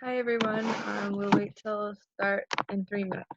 Hi everyone. We'll wait till start in 3 minutes.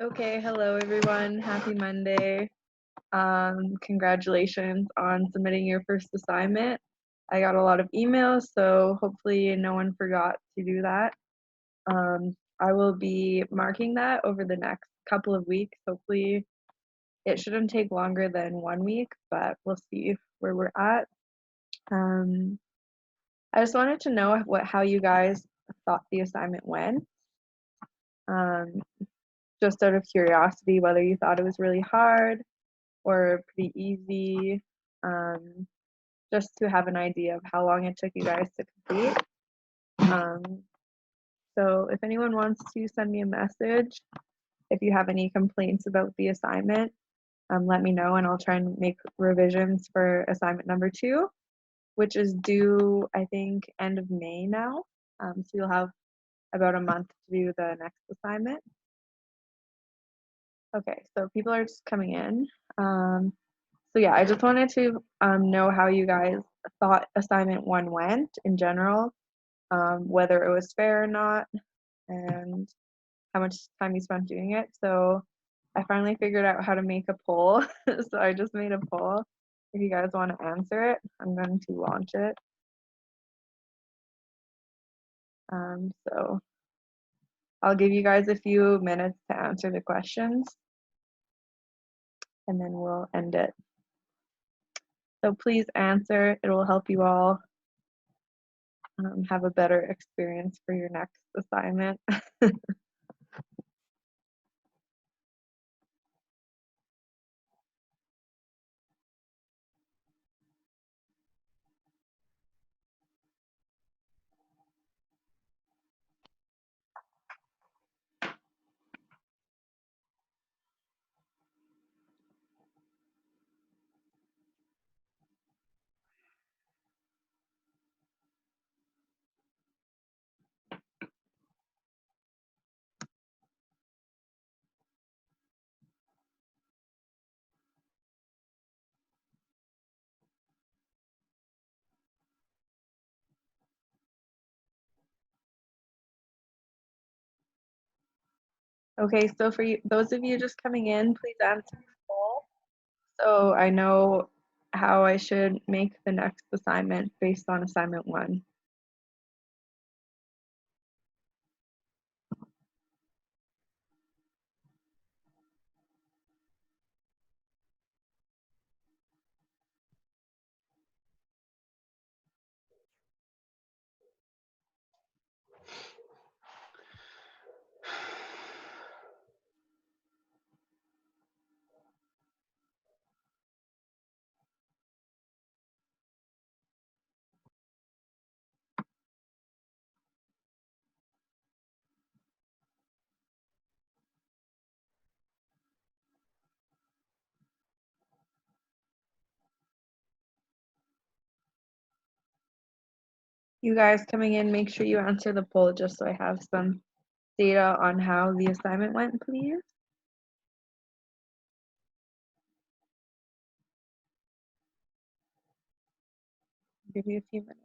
Okay, hello everyone. Happy Monday. Congratulations on submitting your first assignment. I got a lot of emails, so hopefully no one forgot to do that. I will be marking that over the next couple of weeks. Hopefully it shouldn't take longer than 1 week, but we'll see where we're at. I just wanted to know how you guys thought the assignment went. Um, just out of curiosity, whether you thought it was really hard or pretty easy, just to have an idea of how long it took you guys to complete. So if anyone wants to send me a message, if you have any complaints about the assignment, let me know and I'll try and make revisions for assignment number 2, which is due, I think, end of May now. So you'll have about a month to do the next assignment. Okay, so people are just coming in. So yeah, I just wanted to know how you guys thought assignment 1 went in general, whether it was fair or not, and how much time you spent doing it. So I finally figured out how to make a poll. So I just made a poll. If you guys want to answer it, I'm going to launch it. So I'll give you guys a few minutes to answer the questions, and then we'll end it. So please answer. It will help you all have a better experience for your next assignment. Okay, so for you, those of you just coming in, please answer the poll so I know how I should make the next assignment based on assignment 1. You guys coming in, make sure you answer the poll just so I have some data on how the assignment went, please. I'll give you a few minutes.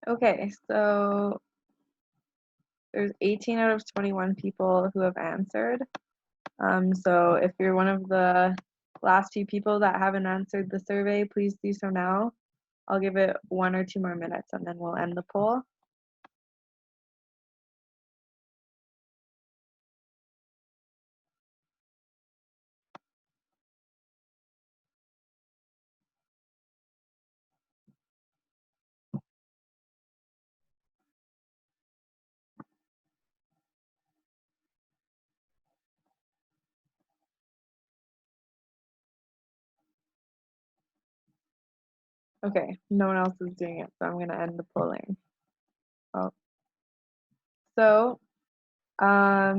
Okay, so there's 18 out of 21 people who have answered. So if you're one of the last few people that haven't answered the survey, please do so now. I'll give it 1 or 2 more minutes and then we'll end the poll. Okay, no one else is doing it, so I'm gonna end the polling. Oh. So, I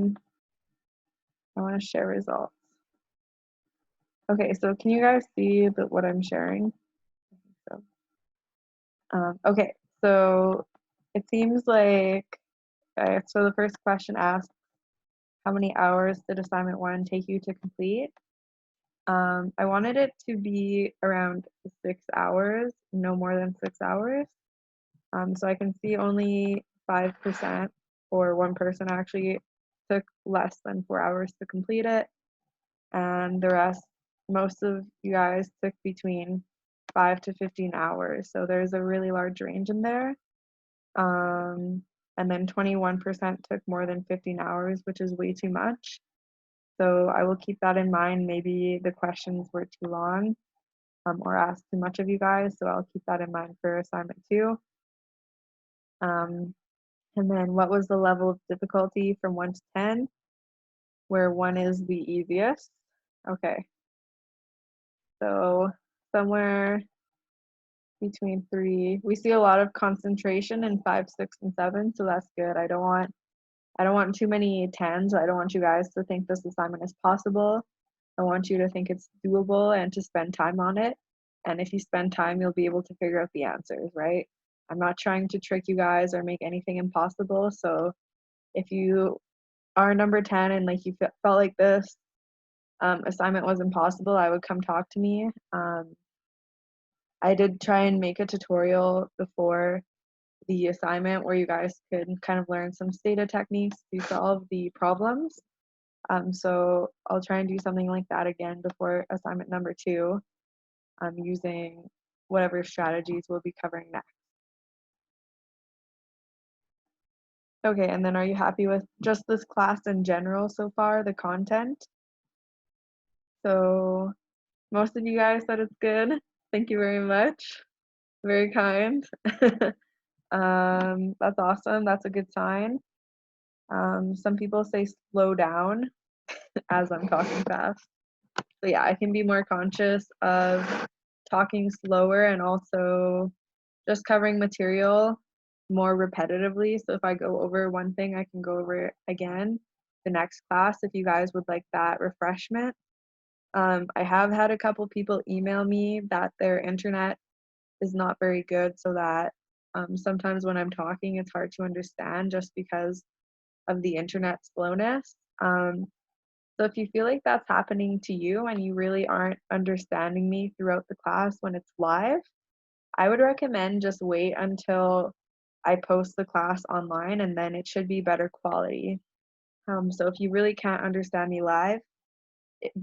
wanna share results. Okay, so can you guys see what I'm sharing? So, okay, so it seems like, okay, so the first question asks, how many hours did assignment 1 take you to complete? I wanted it to be around 6 hours, no more than 6 hours. So I can see only 5% or 1 person actually took less than 4 hours to complete it. And the rest, most of you guys took between 5 to 15 hours. So there's a really large range in there. And then 21% took more than 15 hours, which is way too much. So I will keep that in mind. Maybe the questions were too long or asked too much of you guys. So I'll keep that in mind for assignment 2. And then what was the level of difficulty from 1 to 10, where 1 is the easiest? Okay. So somewhere between 3. We see a lot of concentration in 5, 6, and 7, so that's good. I don't want too many 10s. I don't want you guys to think this assignment is possible. I want you to think it's doable and to spend time on it. And if you spend time, you'll be able to figure out the answers, right? I'm not trying to trick you guys or make anything impossible. So if you are number 10 and like you felt like this assignment was impossible, I would come talk to me. I did try and make a tutorial before the assignment where you guys could kind of learn some STATA techniques to solve the problems. So I'll try and do something like that again before assignment number 2, using whatever strategies we'll be covering next. Okay, and then are you happy with just this class in general so far, the content? So most of you guys said it's good. Thank you very much. Very kind. That's awesome. That's a good sign. Some people say slow down as I'm talking fast. So yeah, I can be more conscious of talking slower and also just covering material more repetitively. So if I go over one thing, I can go over it again the next class if you guys would like that refreshment. I have had a couple people email me that their internet is not very good, so that sometimes when I'm talking, it's hard to understand just because of the internet slowness. So if you feel like that's happening to you and you really aren't understanding me throughout the class when it's live, I would recommend just wait until I post the class online, and then it should be better quality. So if you really can't understand me live,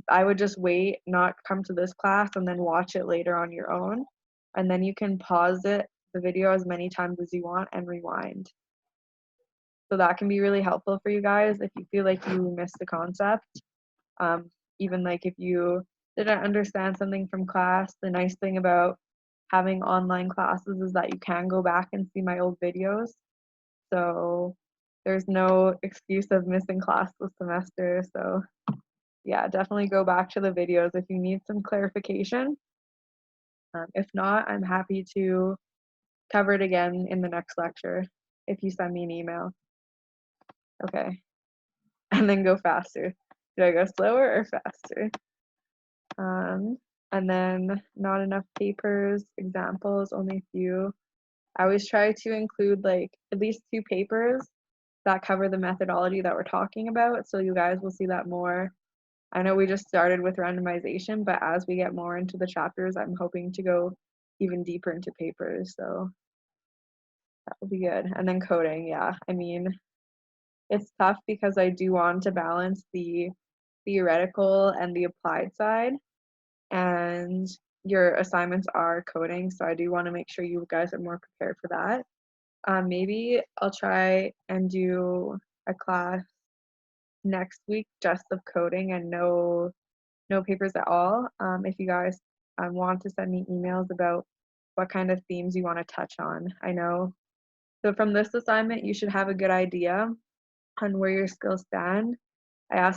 I would just wait, not come to this class, and then watch it later on your own. And then you can pause the video as many times as you want and rewind. So that can be really helpful for you guys if you feel like you missed the concept. Even like if you didn't understand something from class, the nice thing about having online classes is that you can go back and see my old videos. So there's no excuse of missing class this semester. So yeah, definitely go back to the videos if you need some clarification. If not, I'm happy to cover it again in the next lecture if you send me an email. Okay. And then go faster. Do I go slower or faster? And then not enough papers, examples, only a few. I always try to include like at least 2 papers that cover the methodology that we're talking about, so you guys will see that more. I know we just started with randomization, but as we get more into the chapters, I'm hoping to go even deeper into papers, so that will be good. And then coding, yeah. I mean, it's tough because I do want to balance the theoretical and the applied side, and your assignments are coding, so I do want to make sure you guys are more prepared for that. Maybe I'll try and do a class next week just of coding and no papers at all. If you guys want to send me emails about what kind of themes you want to touch on. I know. So from this assignment, you should have a good idea on where your skills stand. I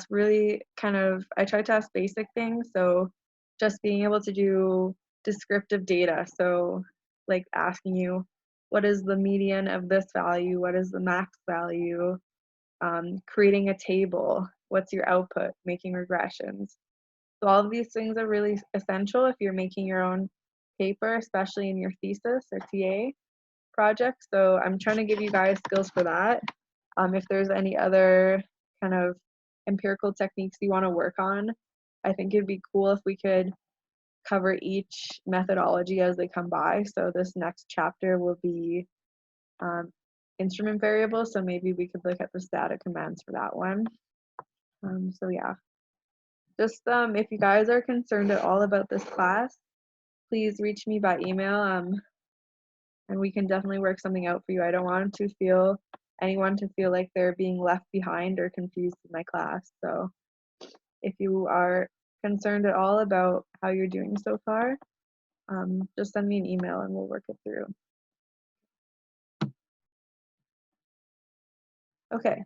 tried to ask basic things, so just being able to do descriptive data. So like asking you, what is the median of this value? What is the max value? Creating a table. What's your output? Making regressions. So all of these things are really essential if you're making your own paper, especially in your thesis or TA project. So I'm trying to give you guys skills for that. If there's any other kind of empirical techniques you want to work on, I think it'd be cool if we could cover each methodology as they come by. So this next chapter will be instrument variables, so maybe we could look at the static commands for that one. So yeah, just if you guys are concerned at all about this class, please reach me by email, and we can definitely work something out for you. I don't want anyone to feel like they're being left behind or confused in my class. So if you are concerned at all about how you're doing so far, just send me an email and we'll work it through. Okay.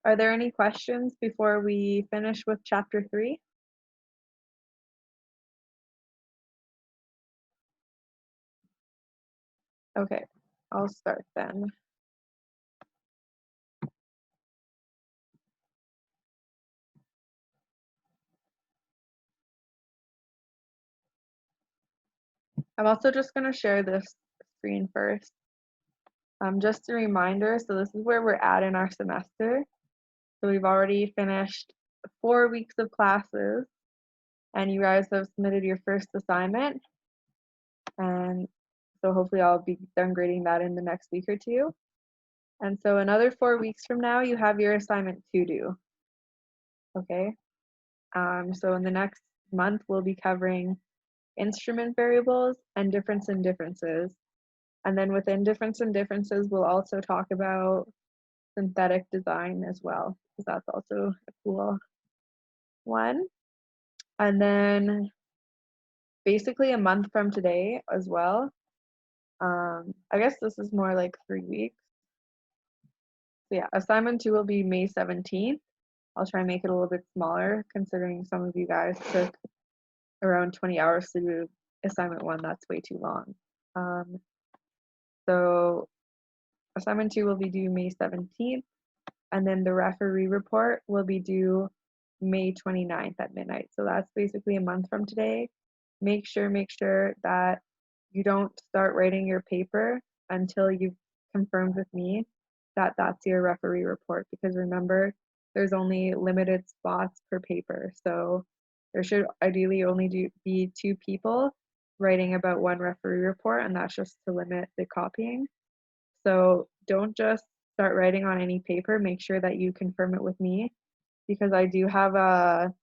Are there any questions before we finish with chapter 3? Okay, I'll start then. I'm also just going to share this screen first. Just a reminder, so this is where we're at in our semester. So we've already finished 4 weeks of classes, and you guys have submitted your first assignment. And So hopefully I'll be done grading that in the next week or two. And so another 4 weeks from now, you have your assignment 2 due. Okay. So in the next month, we'll be covering instrument variables and difference in differences. And then within difference in differences, we'll also talk about synthetic design as well, because that's also a cool one. And then basically a month from today as well. I guess this is more like 3 weeks. So yeah, assignment 2 will be May 17th. I'll try and make it a little bit smaller, considering some of you guys took around 20 hours to do assignment 1. That's way too long. So assignment 2 will be due May 17th, and then the referee report will be due May 29th at midnight. So that's basically a month from today. Make sure that you don't start writing your paper until you've confirmed with me that that's your referee report, because remember, there's only limited spots per paper. So there should ideally only be 2 people writing about 1 referee report, and that's just to limit the copying. So don't just start writing on any paper. Make sure that you confirm it with me, because I do have a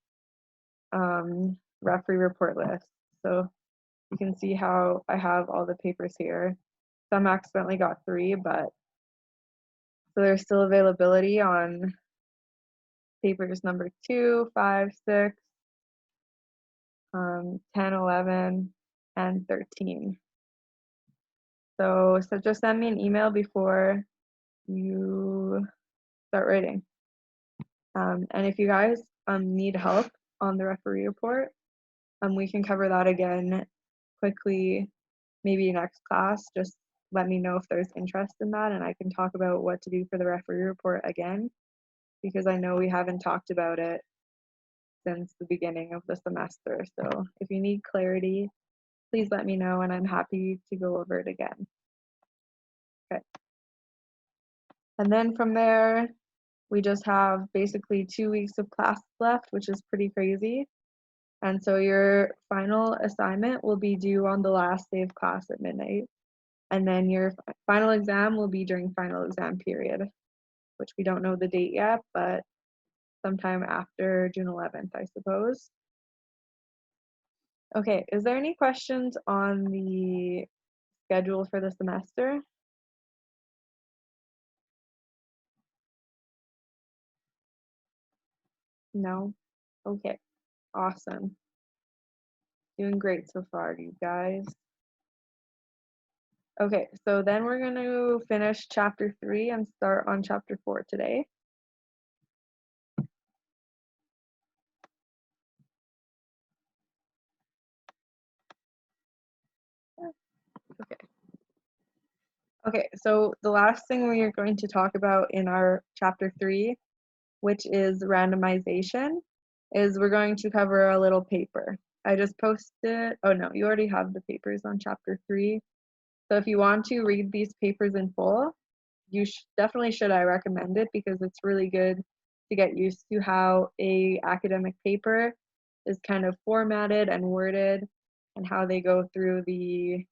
referee report list. So you can see how I have all the papers here. Some accidentally got 3, but so there's still availability on papers number 2, 5, 6, 10, 11, and 13. So just send me an email before you start writing. And if you guys need help on the referee report, we can cover that again quickly, maybe next class. Just let me know if there's interest in that, and I can talk about what to do for the referee report again, because I know we haven't talked about it since the beginning of the semester. So if you need clarity, please let me know, and I'm happy to go over it again. Okay. And then from there, we just have basically 2 weeks of class left, which is pretty crazy. And so your final assignment will be due on the last day of class at midnight. And then your final exam will be during final exam period, which we don't know the date yet, but sometime after June 11th, I suppose. Okay, is there any questions on the schedule for the semester? No? Okay, awesome. Doing great so far, you guys. Okay, so then we're going to finish chapter 3 and start on chapter 4 today. Okay. Okay, so the last thing we are going to talk about in our chapter 3, which is randomization, is we're going to cover a little paper. I just posted, oh no, you already have the papers on chapter 3. So if you want to read these papers in full, you definitely should. I recommend it, because it's really good to get used to how a academic paper is kind of formatted and worded, and how they go through the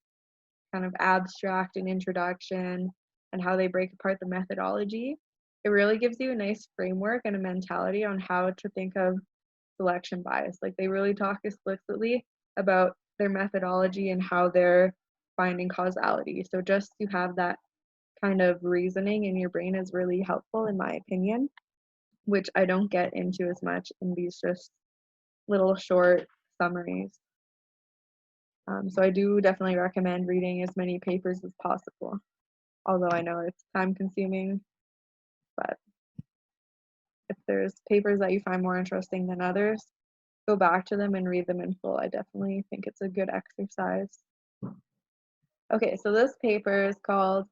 kind of abstract and introduction, and how they break apart the methodology. It really gives you a nice framework and a mentality on how to think of selection bias. Like, they really talk explicitly about their methodology and how they're finding causality. So just to have that kind of reasoning in your brain is really helpful, in my opinion, which I don't get into as much in these just little short summaries. So I do definitely recommend reading as many papers as possible, although I know it's time consuming, but if there's papers that you find more interesting than others, go back to them and read them in full. I definitely think it's a good exercise. Okay, so this paper is called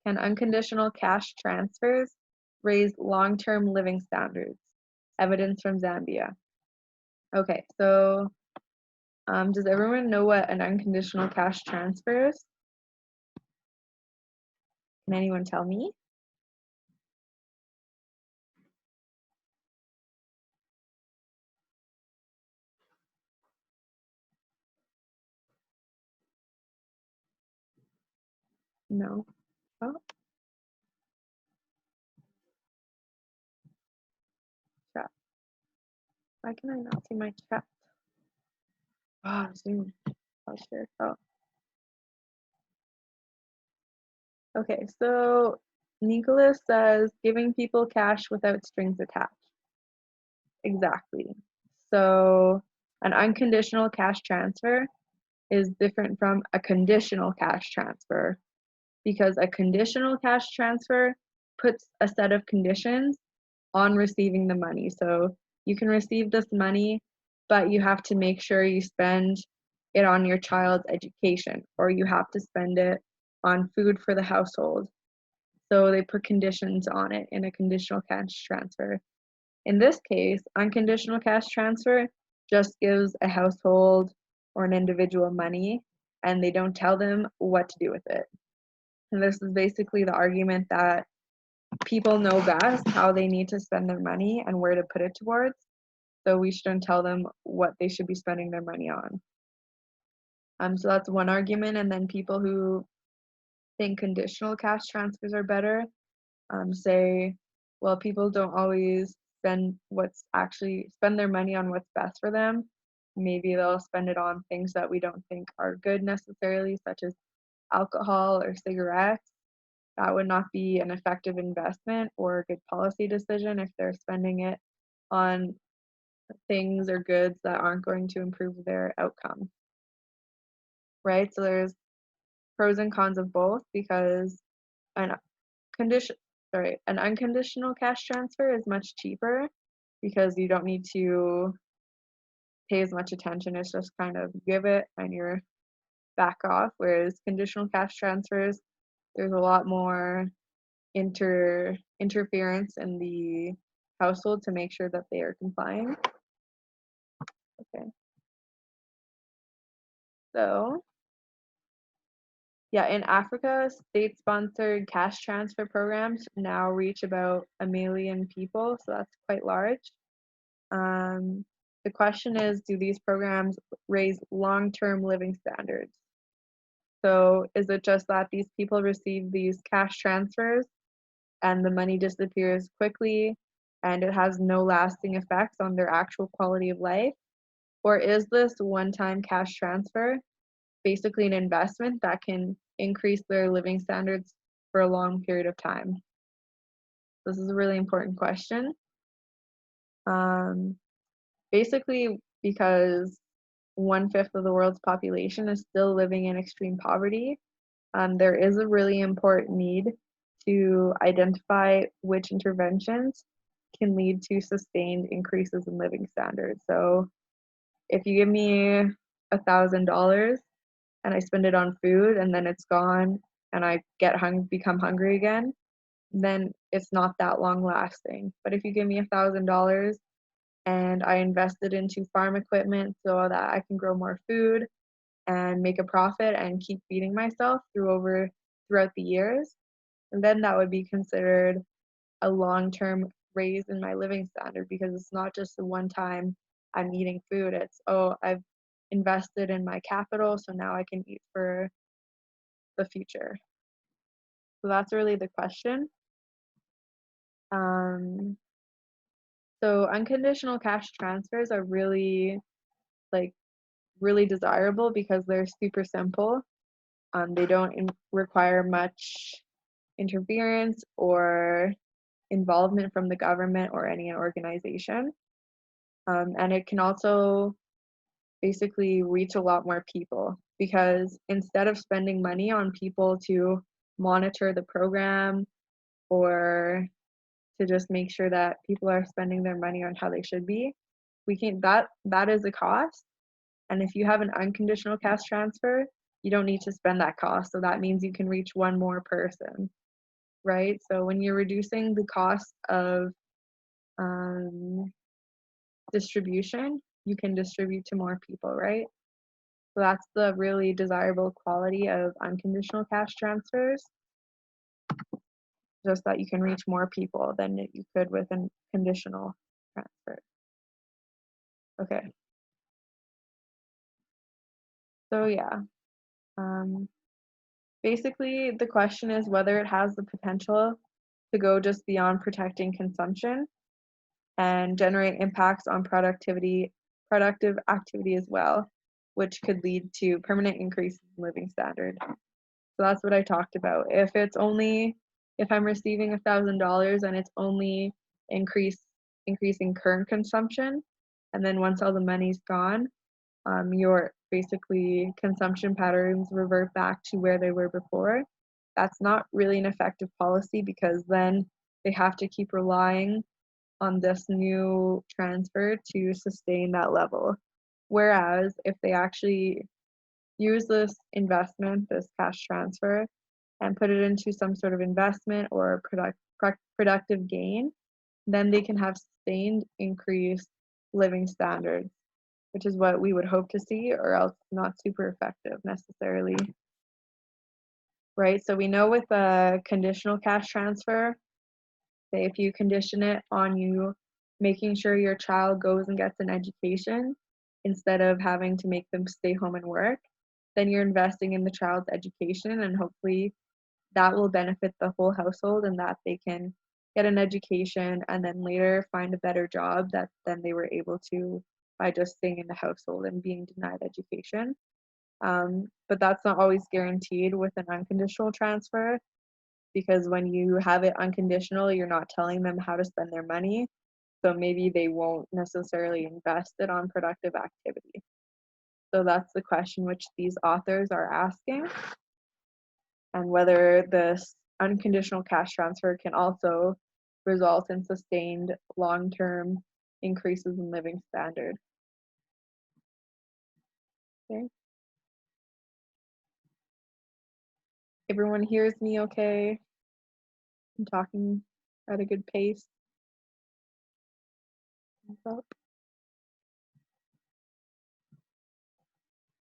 Can Unconditional Cash Transfers Raise Long-Term Living Standards? Evidence from Zambia. Okay, so does everyone know what an unconditional cash transfer is? Can anyone tell me? No. Oh, chat. Why can I not see my chat? Ah, Zoom. Oh, sure. Oh, okay. So Nicholas says giving people cash without strings attached. Exactly. So an unconditional cash transfer is different from a conditional cash transfer because a conditional cash transfer puts a set of conditions on receiving the money. So you can receive this money, but you have to make sure you spend it on your child's education, or you have to spend it on food for the household. So they put conditions on it in a conditional cash transfer. In this case, unconditional cash transfer just gives a household or an individual money and they don't tell them what to do with it. And this is basically the argument that people know best how they need to spend their money and where to put it towards. So we shouldn't tell them what they should be spending their money on. So that's one argument. And then people who think conditional cash transfers are better say, well, people don't always spend their money on what's best for them. Maybe they'll spend it on things that we don't think are good necessarily, such as alcohol or cigarettes. That would not be an effective investment or a good policy decision if they're spending it on things or goods that aren't going to improve their outcome, right? So there's pros and cons of both because an condition an unconditional cash transfer is much cheaper because you don't need to pay as much attention. It's just kind of give it and you're back off. Whereas conditional cash transfers, there's a lot more interference in the household to make sure that they are complying. Okay. So yeah, in Africa, state-sponsored cash transfer programs now reach about 1 million people, so that's quite large. The question is, do these programs raise long-term living standards? So is it just that these people receive these cash transfers and the money disappears quickly and it has no lasting effects on their actual quality of life? Or is this one-time cash transfer basically an investment that can increase their living standards for a long period of time? This is a really important question. Basically, because 1/5 of the world's population is still living in extreme poverty, there is a really important need to identify which interventions can lead to sustained increases in living standards. So if you give me $1,000 and I spend it on food and then it's gone and I become hungry again, then it's not that long lasting. But if you give me $1,000 and I invest it into farm equipment so that I can grow more food and make a profit and keep feeding myself throughout the years, and then that would be considered a long-term raise in my living standard because it's not just the one time I'm eating food. It's, oh, I've invested in my capital, so now I can eat for the future. So that's really the question. So unconditional cash transfers are really really desirable because they're super simple. They don't require much interference or involvement from the government or any organization. And it can also basically reach a lot more people because instead of spending money on people to monitor the program or to just make sure that people are spending their money on how they should be, that is a cost. And if you have an unconditional cash transfer, you don't need to spend that cost. So that means you can reach one more person, right? So when you're reducing the cost of distribution, you can distribute to more people, right? So that's the really desirable quality of unconditional cash transfers, just that you can reach more people than you could with a conditional transfer. Okay. So yeah, basically the question is whether it has the potential to go just beyond protecting consumption and generate impacts on productive activity as well, which could lead to permanent increases in living standard. So that's what I talked about. If I'm receiving $1,000 and it's only increasing current consumption, and then once all the money's gone, your basically consumption patterns revert back to where they were before. That's not really an effective policy because then they have to keep relying on this new transfer to sustain that level. Whereas if they actually use this investment, this cash transfer, and put it into some sort of investment or productive gain, then they can have sustained increased living standards, which is what we would hope to see, or else not super effective necessarily. Right? So we know with a conditional cash transfer, say if you condition it on you making sure your child goes and gets an education instead of having to make them stay home and work, then you're investing in the child's education, and hopefully that will benefit the whole household and that they can get an education and then later find a better job that then they were able to by just staying in the household and being denied education. But that's not always guaranteed with an unconditional transfer, because when you have it unconditional, you're not telling them how to spend their money. So maybe they won't necessarily invest it on productive activity. So that's the question which these authors are asking, and whether this unconditional cash transfer can also result in sustained long-term increases in living standard. Okay. Everyone hears me okay? I'm talking at a good pace.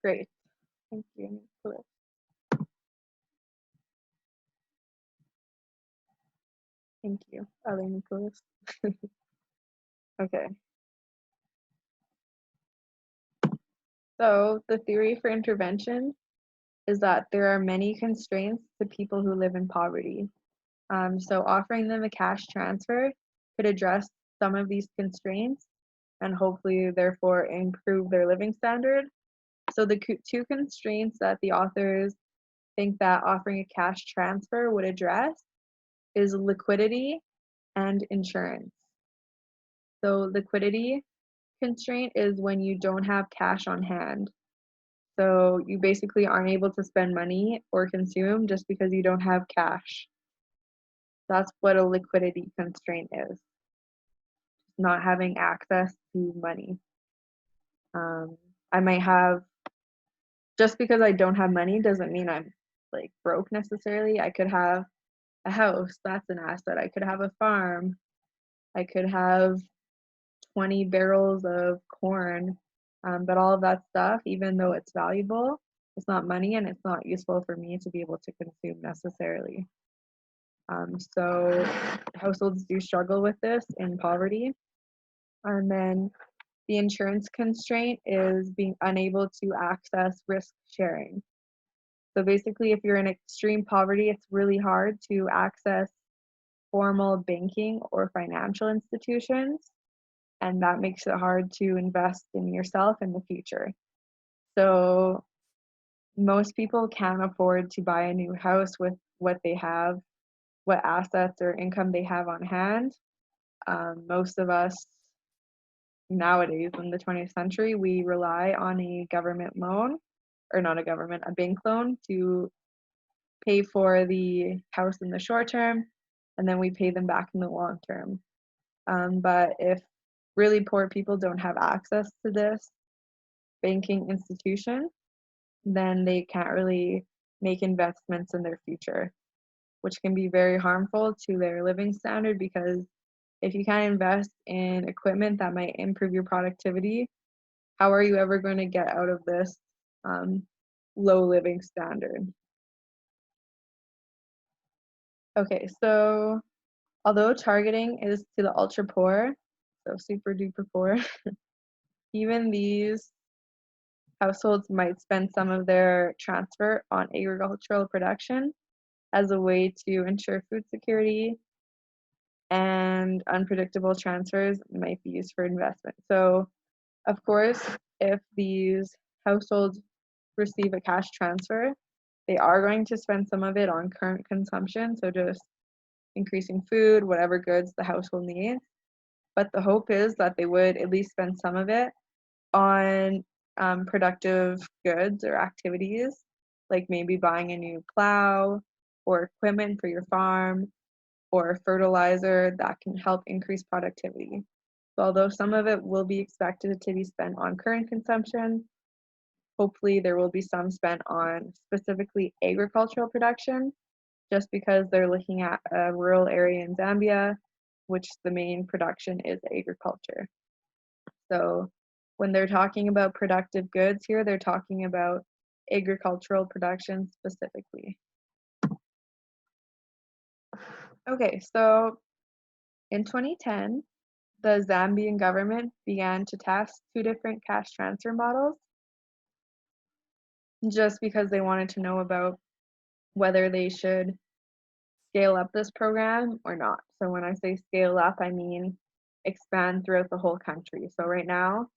Great. Thank you, Nicholas. Thank you, other Nicholas. Okay. So the theory for intervention is that there are many constraints to people who live in poverty. So offering them a cash transfer could address some of these constraints and hopefully therefore improve their living standard. So the two constraints that the authors think that offering a cash transfer would address is liquidity and insurance. So liquidity constraint is when you don't have cash on hand. So you basically aren't able to spend money or consume just because you don't have cash. That's what a liquidity constraint is. Not having access to money. I might have, just because I don't have money doesn't mean I'm like broke necessarily. I could have a house, that's an asset. I could have a farm. I could have 20 barrels of corn. But all of that stuff, even though it's valuable, it's not money and it's not useful for me to be able to consume necessarily. So households do struggle with this in poverty. And then the insurance constraint is being unable to access risk sharing. So basically, if you're in extreme poverty, it's really hard to access formal banking or financial institutions, and that makes it hard to invest in yourself in the future. So most people can't afford to buy a new house with what they have, what assets or income they have on hand. Most of us nowadays in the 20th century, we rely on a government loan, or not a government, a bank loan to pay for the house in the short term, and then we pay them back in the long term. But if really poor people don't have access to this banking institution, then they can't really make investments in their future, which can be very harmful to their living standard, because if you can't invest in equipment that might improve your productivity, how are you ever going to get out of this low living standard? Okay, so although targeting is to the ultra poor, so super duper poor, even these households might spend some of their transfer on agricultural production as a way to ensure food security, and unpredictable transfers might be used for investment. So, of course, if these households receive a cash transfer, they are going to spend some of it on current consumption, so just increasing food, whatever goods the household needs. But the hope is that they would at least spend some of it on productive goods or activities, like maybe buying a new plow or equipment for your farm or fertilizer that can help increase productivity. So although some of it will be expected to be spent on current consumption, hopefully there will be some spent on specifically agricultural production, just because they're looking at a rural area in Zambia, which the main production is agriculture. So when they're talking about productive goods here, they're talking about agricultural production specifically. Okay, so in 2010, the Zambian government began to test two different cash transfer models just because they wanted to know about whether they should scale up this program or not. So when I say scale up, I mean expand throughout the whole country. So right now,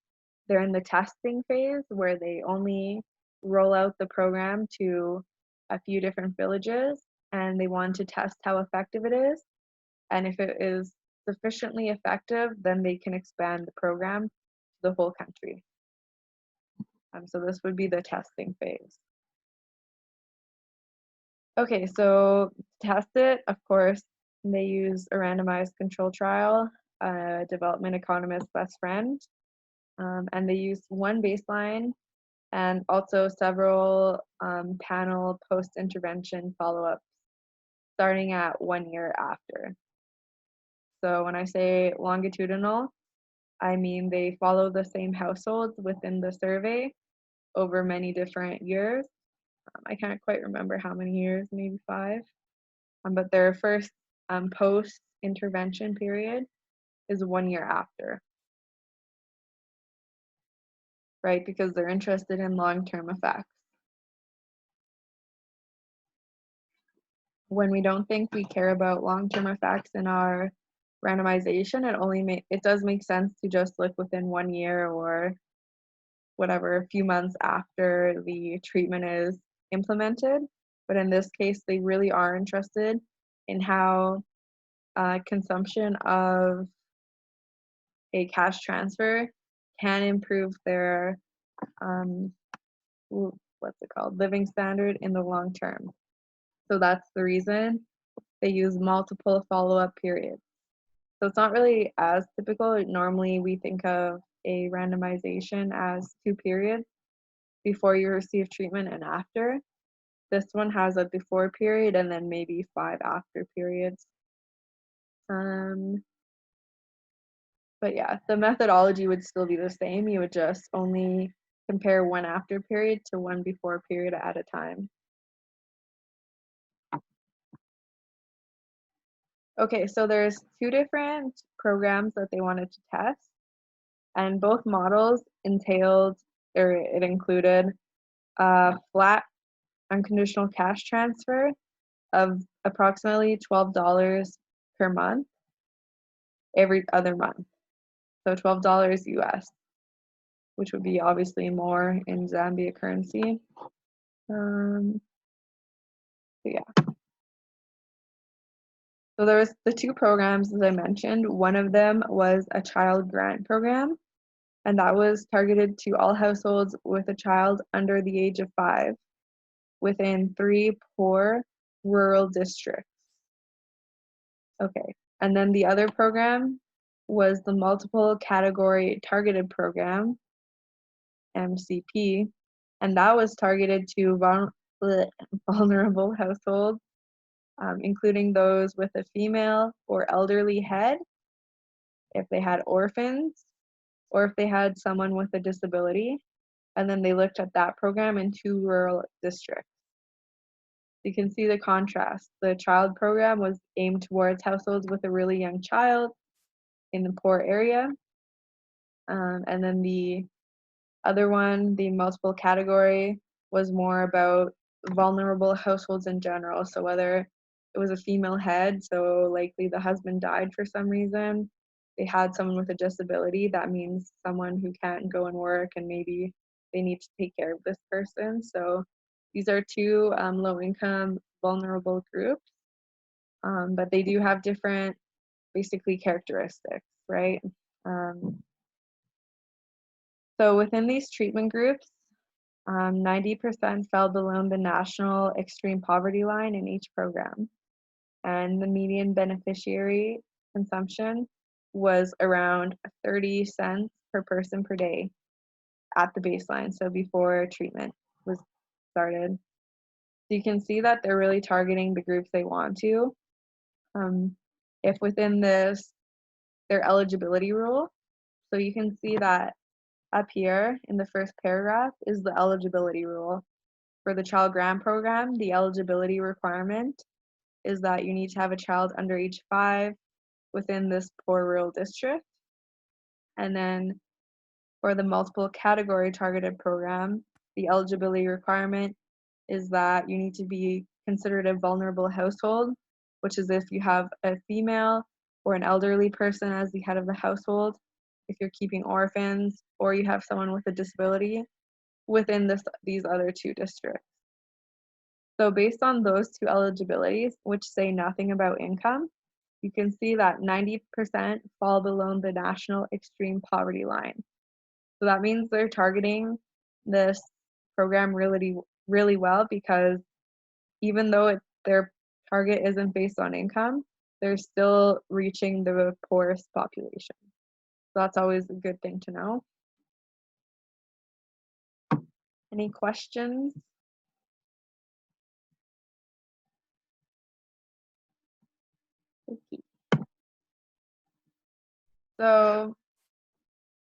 they're in the testing phase where they only roll out the program to a few different villages, and they want to test how effective it is. And if it is sufficiently effective, then they can expand the program to the whole country. So this would be the testing phase. Okay, so to test it, of course, they use a randomized control trial, a development economist's best friend, and they use one baseline and also several panel post-intervention follow-ups starting at 1 year after. So when I say longitudinal, I mean they follow the same households within the survey over many different years. I can't quite remember how many years, maybe 5. But their first post-intervention period is 1 year after, right? Because they're interested in long-term effects. When we don't think we care about long-term effects in our randomization, it does make sense to just look within 1 year or whatever, a few months after the treatment is implemented. But in this case, they really are interested in how consumption of a cash transfer can improve their living standard in the long term. So that's the reason they use multiple follow-up periods. So it's not really as typical. Normally we think of a randomization as 2 periods before you receive treatment and after. This one has a before period and then maybe 5 after periods. But yeah, the methodology would still be the same. You would just only compare one after period to one before period at a time. Okay, so there's 2 different programs that they wanted to test, and both models it included a flat unconditional cash transfer of approximately $12 per month every other month. So $12 US, which would be obviously more in Zambia currency. So yeah. So there was the 2 programs, as I mentioned. One of them was a child grant program, and that was targeted to all households with a child under the age of 5 within 3 poor rural districts. Okay, and then the other program was the Multiple Category Targeted Program, MCP, and that was targeted to vulnerable households, including those with a female or elderly head, if they had orphans, or if they had someone with a disability. And then they looked at that program in 2 rural districts. You can see the contrast. The child program was aimed towards households with a really young child in the poor area. And then the other one, the multiple category, was more about vulnerable households in general. So whether it was a female head, so likely the husband died for some reason, they had someone with a disability, that means someone who can't go and work and maybe they need to take care of this person. So these are two low income vulnerable groups, but they do have different basically characteristics, right? Um, so within these treatment groups, 90% fell below the national extreme poverty line in each program, and the median beneficiary consumption was around 30 cents per person per day at the baseline, so before treatment was started. So you can see that they're really targeting the groups they want to. If within this, their eligibility rule, so you can see that up here in the first paragraph is the eligibility rule. For the child grant program, the eligibility requirement is that you need to have a child under age 5 within this poor rural district. And then for the multiple category targeted program, the eligibility requirement is that you need to be considered a vulnerable household, which is if you have a female or an elderly person as the head of the household, if you're keeping orphans, or you have someone with a disability within these other two districts. So based on those two eligibilities, which say nothing about income, you can see that 90% fall below the national extreme poverty line. So that means they're targeting this program really well, because even though their target isn't based on income, they're still reaching the poorest population. So that's always a good thing to know. Any questions? Okay. So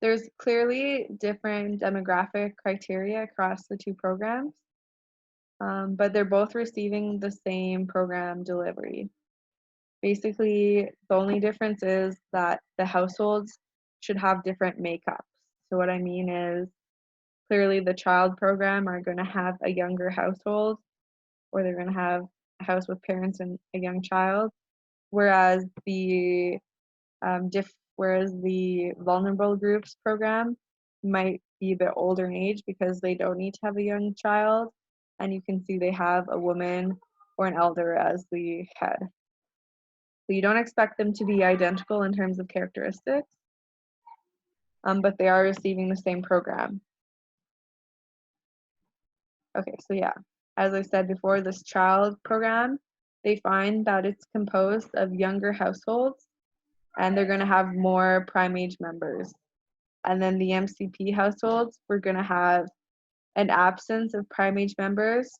there's clearly different demographic criteria across the two programs, but they're both receiving the same program delivery. Basically, the only difference is that the households should have different makeups. So what I mean is, clearly the child program are going to have a younger household, or they're going to have a house with parents and a young child, whereas the vulnerable groups program might be a bit older in age because they don't need to have a young child, and you can see they have a woman or an elder as the head. So you don't expect them to be identical in terms of characteristics, but they are receiving the same program. Okay, so yeah, as I said before, this child program, they find that it's composed of younger households, and they're going to have more prime age members. And then the MCP households, we're going to have an absence of prime age members.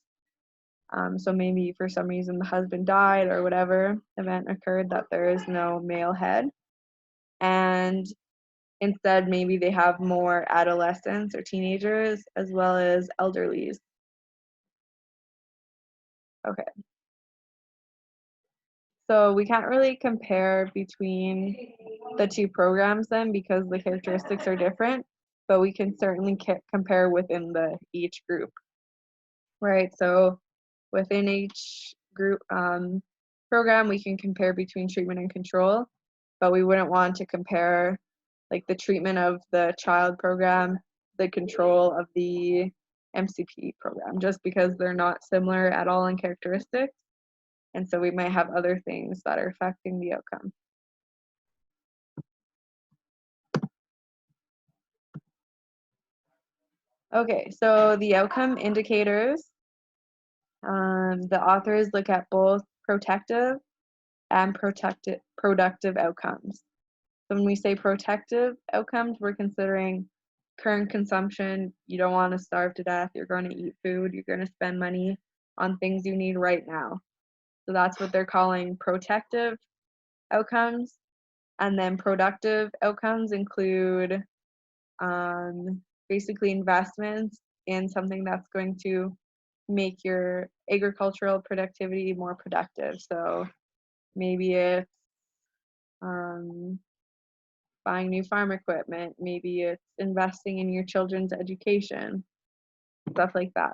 So maybe for some reason the husband died or whatever event occurred that there is no male head. And instead, maybe they have more adolescents or teenagers as well as elderlies. Okay. So we can't really compare between the two programs then, because the characteristics are different, but we can certainly compare within each group, right? So within each group program, we can compare between treatment and control, but we wouldn't want to compare like the treatment of the child program, the control of the MCP program, just because they're not similar at all in characteristics. And so we might have other things that are affecting the outcome. Okay, so the outcome indicators, the authors look at both protective and productive outcomes. So when we say protective outcomes, we're considering current consumption. You don't want to starve to death. You're going to eat food. You're going to spend money on things you need right now. So that's what they're calling protective outcomes. And then productive outcomes include basically investments in something that's going to make your agricultural productivity more productive. So maybe it's buying new farm equipment, maybe it's investing in your children's education, stuff like that.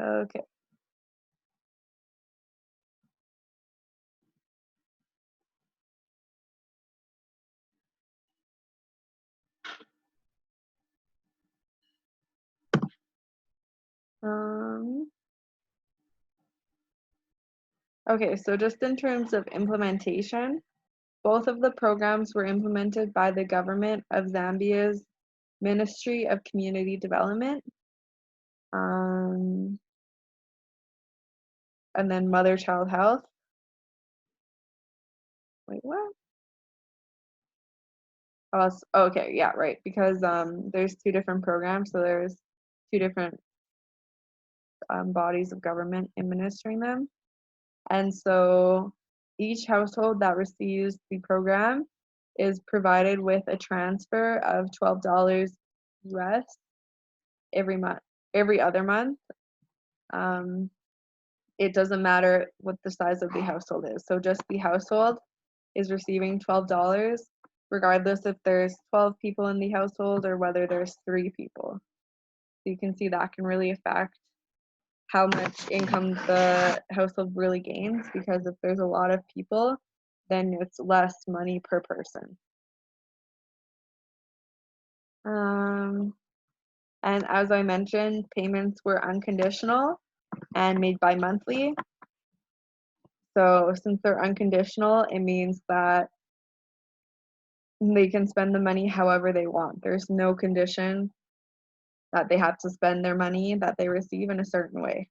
Okay. Um, okay, so just in terms of implementation, both of the programs were implemented by the government of Zambia's Ministry of Community Development. And then Mother-Child Health. Wait, what? Oh, okay, yeah, right. Because there's two different programs, so there's two different bodies of government administering them. And so each household that receives the program is provided with a transfer of $12 US every month, every other month. It doesn't matter what the size of the household is. So just the household is receiving $12, regardless if there's 12 people in the household or whether there's 3 people. So you can see that can really affect how much income the household really gains, because if there's a lot of people, then it's less money per person. And as I mentioned, payments were unconditional and made bi-monthly. So since they're unconditional, it means that they can spend the money however they want. There's no condition that they have to spend their money that they receive in a certain way.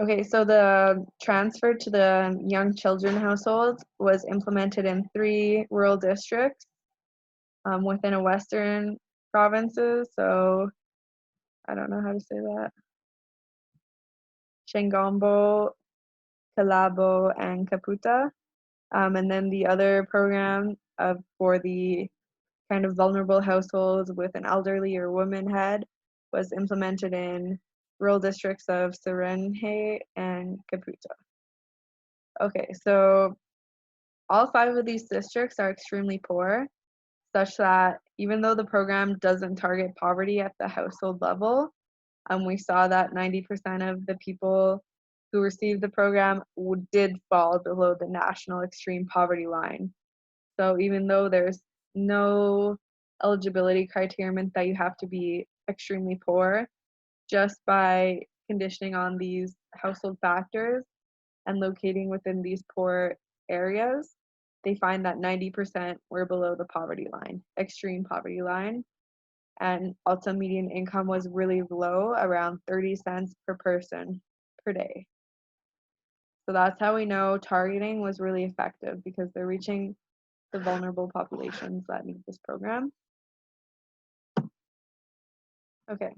Okay, so the transfer to the young children households was implemented in 3 rural districts within a western provinces. So I don't know how to say that. Chengombo, Calabo, and Caputa. And then the other program for the kind of vulnerable households with an elderly or woman head was implemented in rural districts of Serenge and Caputa. Okay, so all 5 of these districts are extremely poor, such that even though the program doesn't target poverty at the household level, we saw that 90% of the people who received the program did fall below the national extreme poverty line. So even though there's no eligibility criterion that you have to be extremely poor, just by conditioning on these household factors and locating within these poor areas, they find that 90% were below the poverty line, extreme poverty line. And also median income was really low, around 30 cents per person per day. So that's how we know targeting was really effective, because they're reaching the vulnerable populations that need this program. Okay.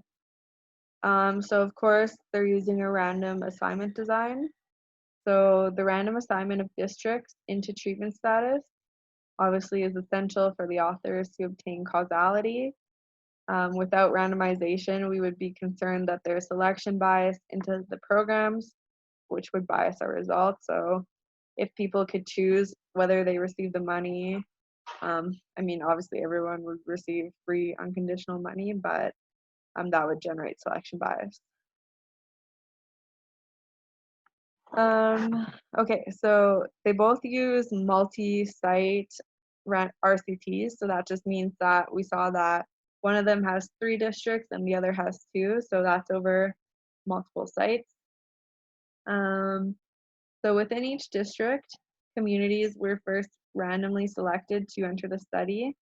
So of course they're using a random assignment design. So the random assignment of districts into treatment status obviously is essential for the authors to obtain causality. Without randomization, we would be concerned that there's selection bias into the programs, which would bias our results. So if people could choose whether they receive the money, I mean, obviously everyone would receive free unconditional money, but that would generate selection bias. Okay, so they both use multi-site RCTs, so that just means that we saw that one of them has 3 districts and the other has 2, so that's over multiple sites. So within each district, communities were first randomly selected to enter the study,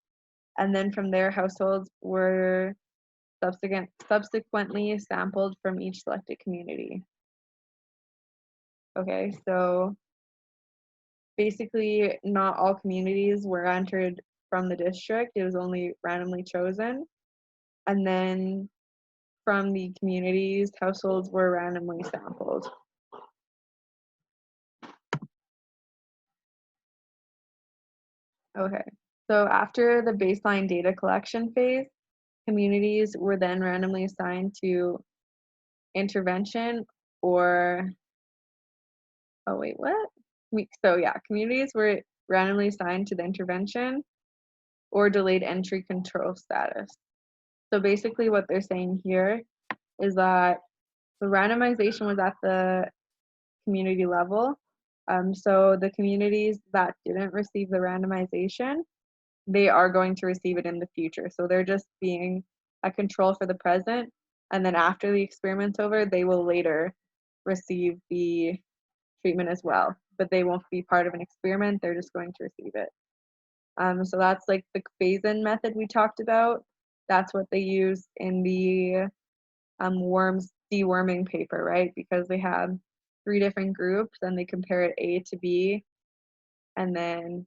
and then from there, households were subsequently sampled from each selected community. Okay, so basically not all communities were entered from the district, it was only randomly chosen. And then from the communities, households were randomly sampled. Okay, so after the baseline data collection phase, communities were then randomly assigned to intervention or, oh wait, what? So yeah, communities were randomly assigned to the intervention or delayed entry control status. So basically what they're saying here is that the randomization was at the community level. So the communities that didn't receive the randomization, they are going to receive it in the future. So they're just being a control for the present. And then after the experiment's over, they will later receive the treatment as well. But they won't be part of an experiment, they're just going to receive it. So that's like the phase-in method we talked about. That's what they use in the worms deworming paper, right? Because they have 3 different groups and they compare it A to B and then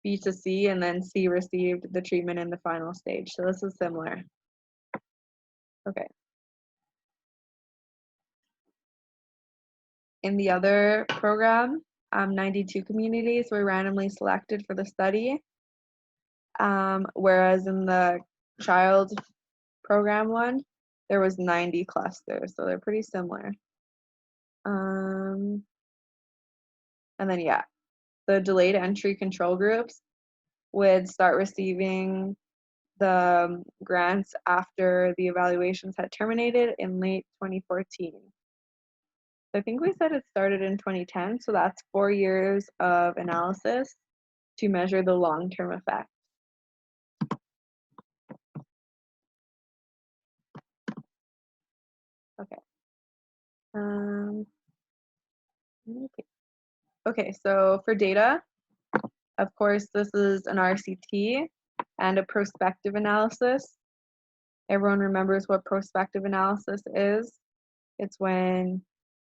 B to C, and then C received the treatment in the final stage. So this is similar. Okay. In the other program, 92 communities were randomly selected for the study, whereas in the child program one, there was 90 clusters, so they're pretty similar. And then yeah, the delayed entry control groups would start receiving the grants after the evaluations had terminated in late 2014. I think we said it started in 2010, so that's 4 years of analysis to measure the long-term effect. Okay. Okay, so for data, of course, this is an RCT and a prospective analysis. Everyone remembers what prospective analysis is. It's when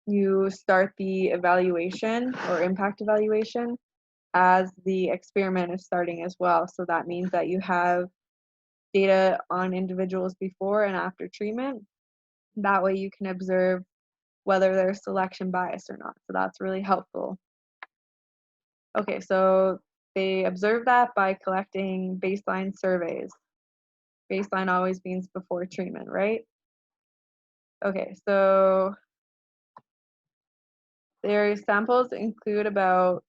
you start the evaluation or impact evaluation as the experiment is starting as well. So that means that you have data on individuals before and after treatment. That way you can observe whether there's selection bias or not. So that's really helpful. Okay, so they observe that by collecting baseline surveys. Baseline always means before treatment, right? Okay, so their samples include about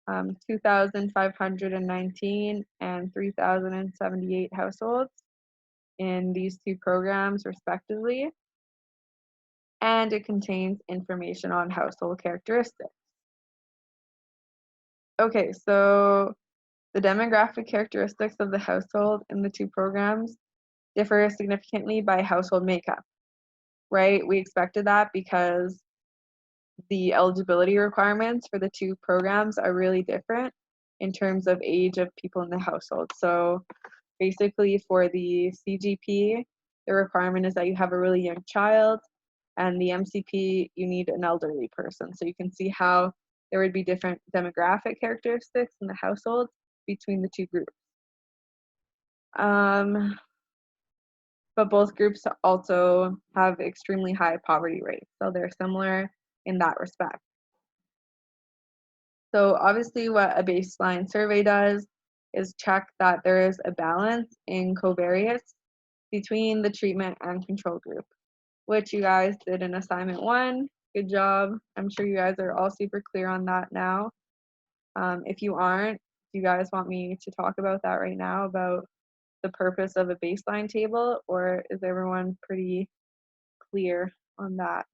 2,519 and 3,078 households in these 2 programs respectively, and it contains information on household characteristics. Okay, so the demographic characteristics of the household in the 2 programs differ significantly by household makeup, right? We expected that because the eligibility requirements for the 2 programs are really different in terms of age of people in the household. So basically for the CGP, the requirement is that you have a really young child, and the MCP, you need an elderly person. So you can see how there would be different demographic characteristics in the households between the 2 groups. But both groups also have extremely high poverty rates, so they're similar in that respect. So obviously what a baseline survey does is check that there is a balance in covariates between the treatment and control group, which you guys did in assignment 1. Good job. I'm sure you guys are all super clear on that now. If you aren't, do you guys want me to talk about that right now, about the purpose of a baseline table, or is everyone pretty clear on that?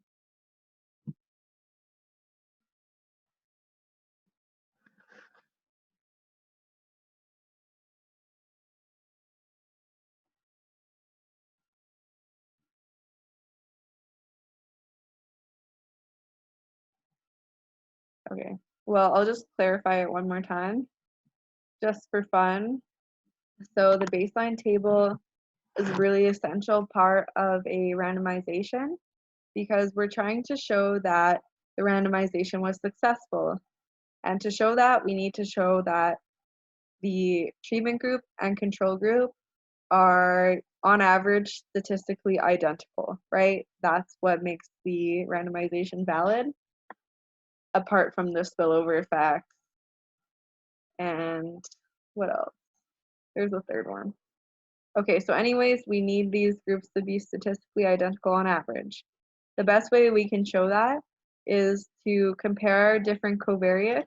Okay, well, I'll just clarify it one more time, just for fun. So the baseline table is a really essential part of a randomization because we're trying to show that the randomization was successful. And to show that, we need to show that the treatment group and control group are on average statistically identical, right? That's what makes the randomization valid, apart from the spillover effect. And what else? There's a third one. Okay, so anyways, we need these groups to be statistically identical on average. The best way we can show that is to compare different covariates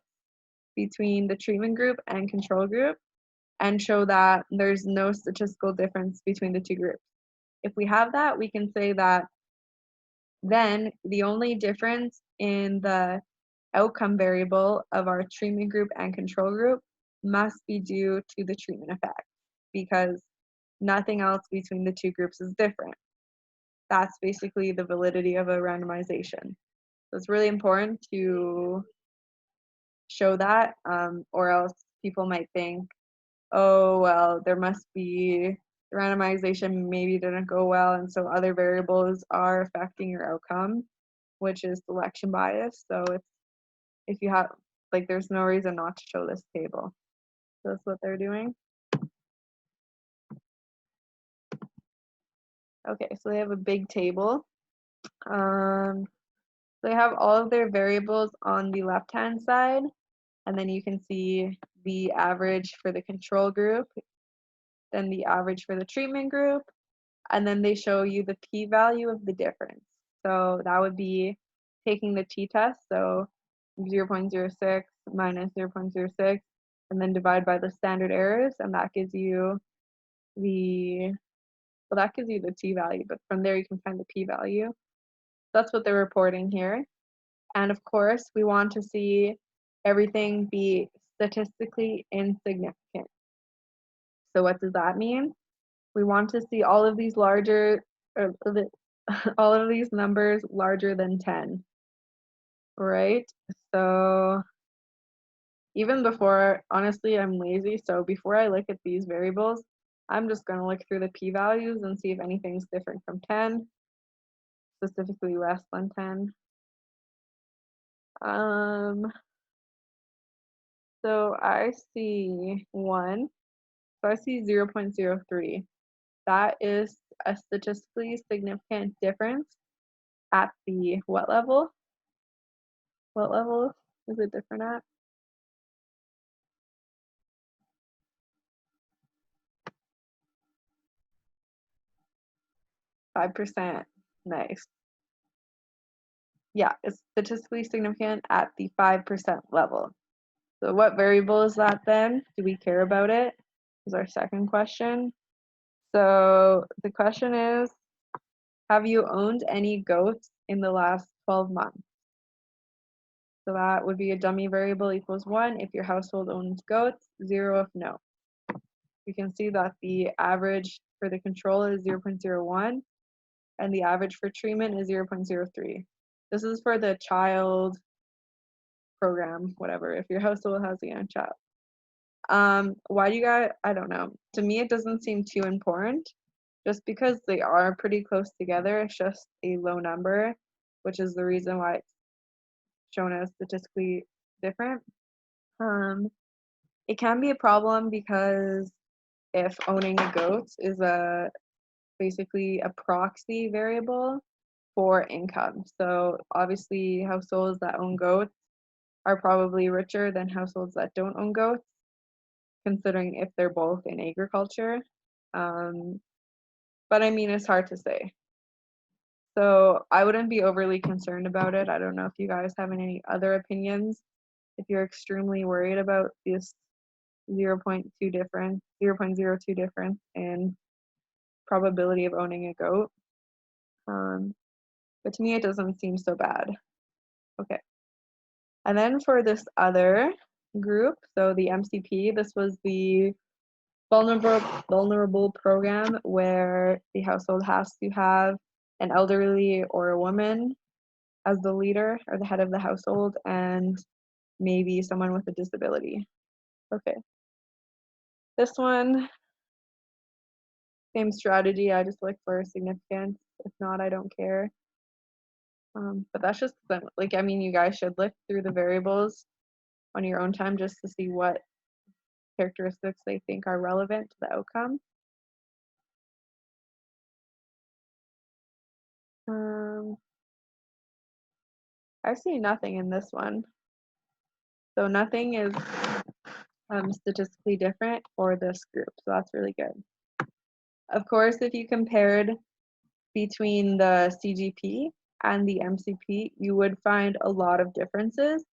between the treatment group and control group and show that there's no statistical difference between the two groups. If we have that, we can say that then the only difference in the outcome variable of our treatment group and control group must be due to the treatment effect because nothing else between the two groups is different. That's basically the validity of a randomization. So it's really important to show that, or else people might think, oh, well, there must be the randomization maybe didn't go well, and so other variables are affecting your outcome, which is selection bias. So it's if you have like there's no reason not to show this table. So that's what they're doing. Okay, so they have a big table. They have all of their variables on the left-hand side, and then you can see the average for the control group, then the average for the treatment group, and then they show you the p-value of the difference. So that would be taking the t-test, so 0.06 minus 0.06, and then divide by the standard errors, and that gives you the t-value, but from there you can find the p-value. That's what they're reporting here. And of course, we want to see everything be statistically insignificant. So what does that mean? We want to see all of these all of these numbers larger than 10, right? So even before, honestly, I'm lazy, so before I look at these variables, I'm just going to look through the p-values and see if anything's different from 10, specifically less than 10. So I see 1, so I see 0.03. That is a statistically significant difference at the what level? What level is it different at? 5%. Nice. Yeah, it's statistically significant at the 5% level. So what variable is that then? Do we care about it? Is our second question. So the question is, have you owned any goats in the last 12 months? So that would be a dummy variable equals 1 if your household owns goats, 0 if no. You can see that the average for the control is 0.01 and the average for treatment is 0.03. This is for the child program, whatever, if your household has a young child. Why do you guys, I don't know. To me, it doesn't seem too important just because they are pretty close together. It's just a low number, which is the reason why it's shown as statistically different. It can be a problem because if owning a goat is basically a proxy variable for income. So obviously households that own goats are probably richer than households that don't own goats, considering if they're both in agriculture. But I mean, it's hard to say. So I wouldn't be overly concerned about it. I don't know if you guys have any other opinions. If you're extremely worried about this 0.02 difference, 0.02 difference in probability of owning a goat. But to me, it doesn't seem so bad. Okay. And then for this other group, so the MCP, this was the vulnerable program where the household has to have an elderly or a woman as the leader or the head of the household and maybe someone with a disability. Okay. This one, same strategy. I just look for significance. If not, I don't care. But that's just like, I mean, you guys should look through the variables on your own time just to see what characteristics they think are relevant to the outcome. I see nothing in this one. So nothing is statistically different for this group. So that's really good. Of course, if you compared between the CGP and the MCP, you would find a lot of differences,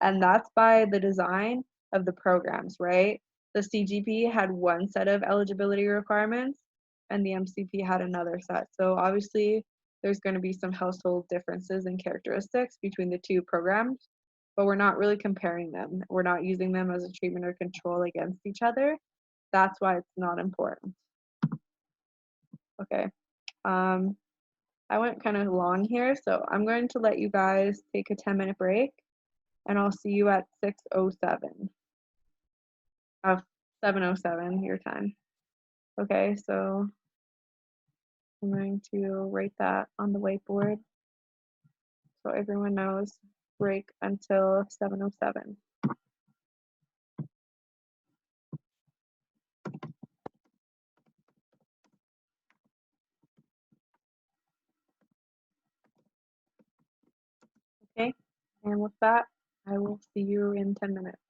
and that's by the design of the programs, right? The CGP had one set of eligibility requirements, and the MCP had another set. So obviously, there's going to be some household differences and characteristics between the two programs, but we're not really comparing them. We're not using them as a treatment or control against each other. That's why it's not important. Okay. Um, I went kind of long here, so I'm going to let you guys take a 10-minute break, and I'll see you at 6:07 of 7:07 your time. Okay, so I'm going to write that on the whiteboard so everyone knows break until 7:07. Okay, and with that, I will see you in 10 minutes.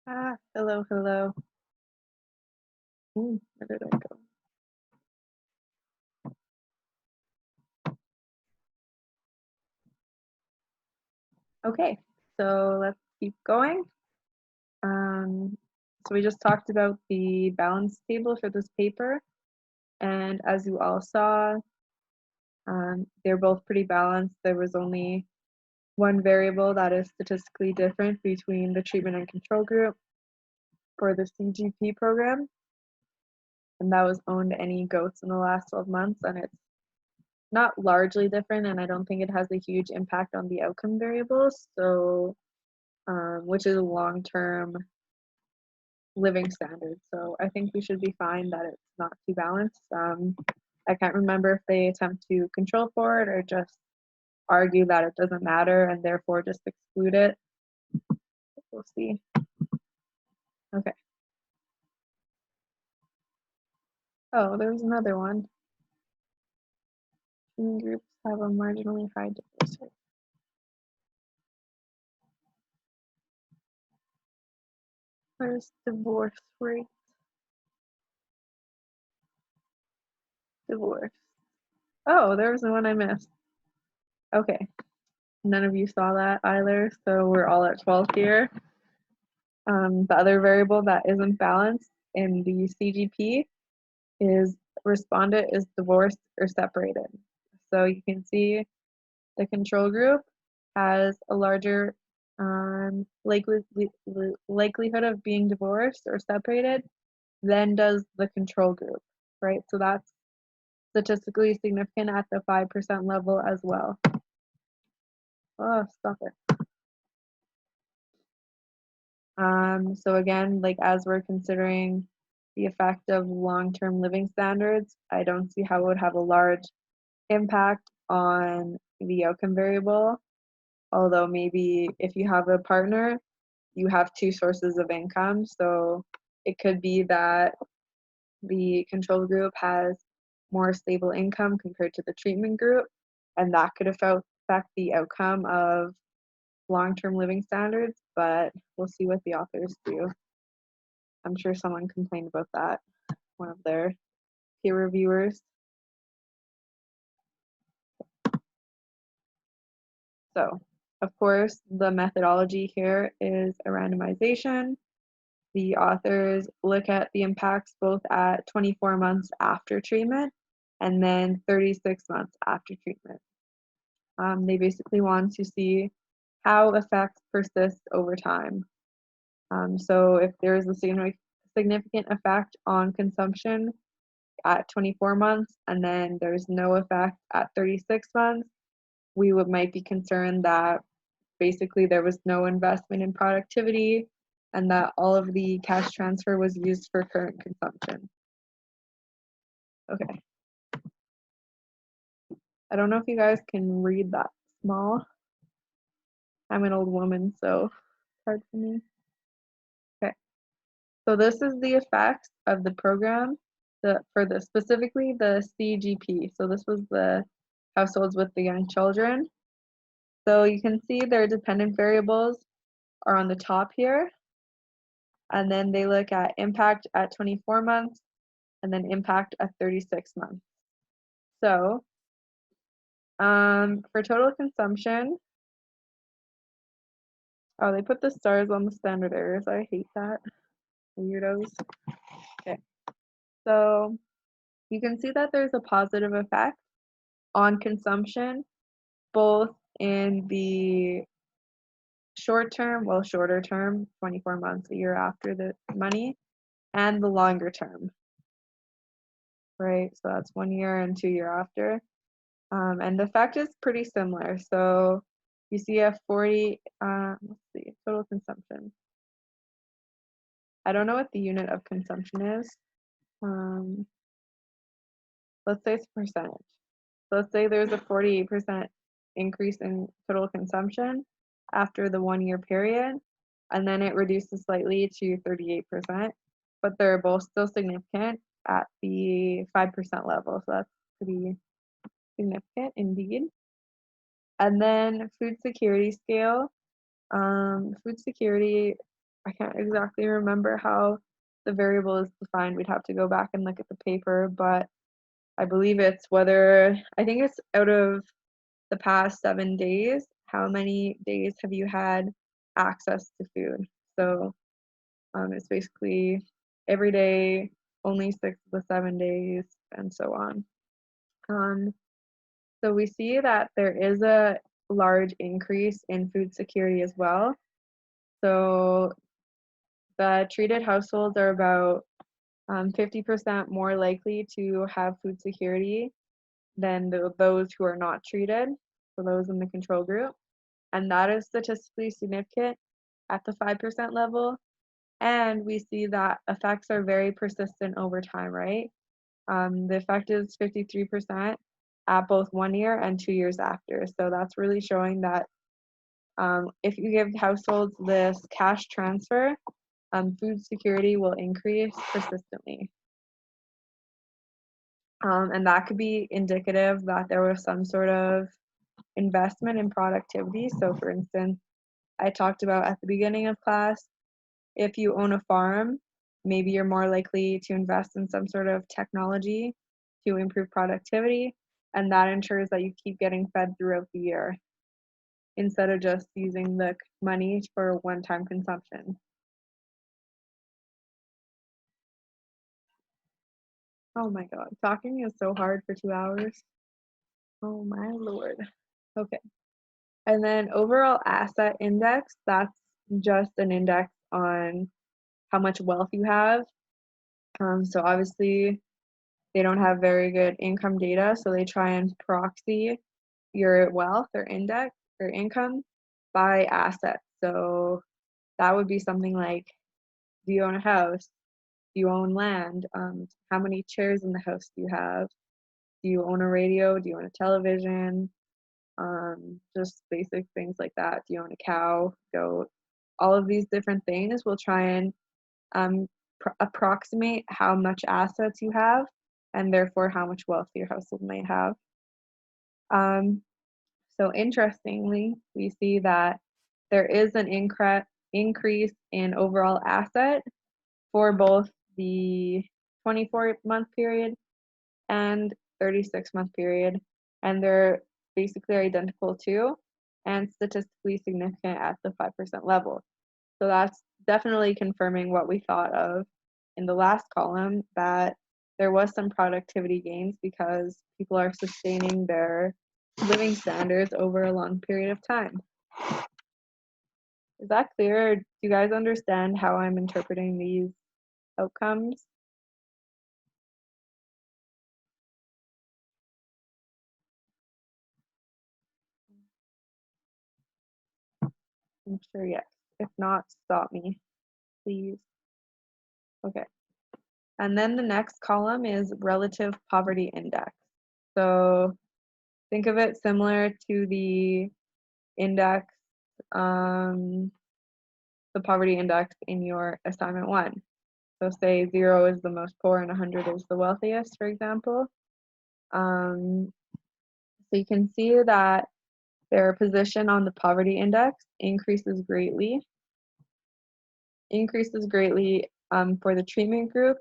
Hello, hello. Where did I go? Okay, so let's keep going. So we just talked about the balance table for this paper, and as you all saw, they're both pretty balanced. There was only one variable that is statistically different between the treatment and control group for the CGP program, and that was owned any goats in the last 12 months, and it's not largely different, and I don't think it has a huge impact on the outcome variables, so which is a long-term living standard. So I think we should be fine that it's not too balanced. I can't remember if they attempt to control for it or just argue that it doesn't matter and therefore just exclude it. We'll see. Okay. Oh, there's another one. Human groups have a marginally high divorce rate. Where's divorce rate? Divorce. Oh, there was the one I missed. Okay. None of you saw that either, so we're all at 12 here. The other variable that isn't balanced in the CGP is respondent is divorced or separated. So you can see the control group has a larger likelihood of being divorced or separated than does the control group, right? So that's statistically significant at the 5% level as well. Oh, stop it. So again, like as we're considering the effect of long-term living standards, I don't see how it would have a large impact on the outcome variable. Although maybe if you have a partner, you have two sources of income. So it could be that the control group has more stable income compared to the treatment group, and that could affect the outcome of long-term living standards, but we'll see what the authors do. I'm sure someone complained about that, one of their peer reviewers. So, of course, the methodology here is a randomization. The authors look at the impacts both at 24 months after treatment and then 36 months after treatment. They basically want to see how effects persist over time. So if there is a significant effect on consumption at 24 months and then there's no effect at 36 months, we might be concerned that basically there was no investment in productivity and that all of the cash transfer was used for current consumption. Okay. I don't know if you guys can read that small. I'm an old woman, so it's hard for me. Okay. So this is the effects of the program specifically the CGP. So this was the households with the young children. So you can see their dependent variables are on the top here. And then they look at impact at 24 months and then impact at 36 months. So for total consumption, oh, they put the stars on the standard errors. I hate that. Weirdos. Okay. So you can see that there's a positive effect on consumption, both in the short term, well, shorter term, 24 months, a year after the money, and the longer term, right? So that's 1 year and 2 year after. And the effect is pretty similar. So you see a 40, let's see, total consumption. I don't know what the unit of consumption is. Let's say it's percentage. So let's say there's a 48% increase in total consumption after the 1 year period, and then it reduces slightly to 38%, but they're both still significant at the 5% level. So that's pretty significant indeed. And then food security scale. Food security I can't exactly remember how the variable is defined. We'd have to go back and look at the paper, but I believe it's whether, I think it's out of the past 7 days, how many days have you had access to food? So it's basically every day, only 6 of the 7 days, and so on. So we see that there is a large increase in food security as well. So the treated households are about 50% more likely to have food security than those who are not treated, so those in the control group. And that is statistically significant at the 5% level. And we see that effects are very persistent over time, right? The effect is 53% at both 1 year and 2 years after. So that's really showing that if you give households this cash transfer, food security will increase persistently. And that could be indicative that there was some sort of investment in productivity. So for instance, I talked about at the beginning of class, if you own a farm, maybe you're more likely to invest in some sort of technology to improve productivity, and that ensures that you keep getting fed throughout the year instead of just using the money for one-time consumption. Oh my God, talking is so hard for 2 hours. Oh my Lord. Okay. And then overall asset index, that's just an index on how much wealth you have. So obviously they don't have very good income data, so they try and proxy your wealth or index or income by assets. So that would be something like, do you own a house? Do you own land? How many chairs in the house do you have? Do you own a radio? Do you own a television? Just basic things like that. Do you own a cow, goat? All of these different things will try and approximate how much assets you have and therefore how much wealth your household may have. So interestingly, we see that there is an increase in overall asset for both the 24-month period and 36-month period, and they're basically identical too, and statistically significant at the 5% level. So that's definitely confirming what we thought of in the last column, that there was some productivity gains because people are sustaining their living standards over a long period of time. Is that clear? Do you guys understand how I'm interpreting these outcomes? I'm sure yes. If not, stop me, please. Okay. And then the next column is relative poverty index. So think of it similar to the index, the poverty index in your assignment 1. So say 0 is the most poor and 100 is the wealthiest, for example. So you can see that their position on the poverty index increases greatly for the treatment group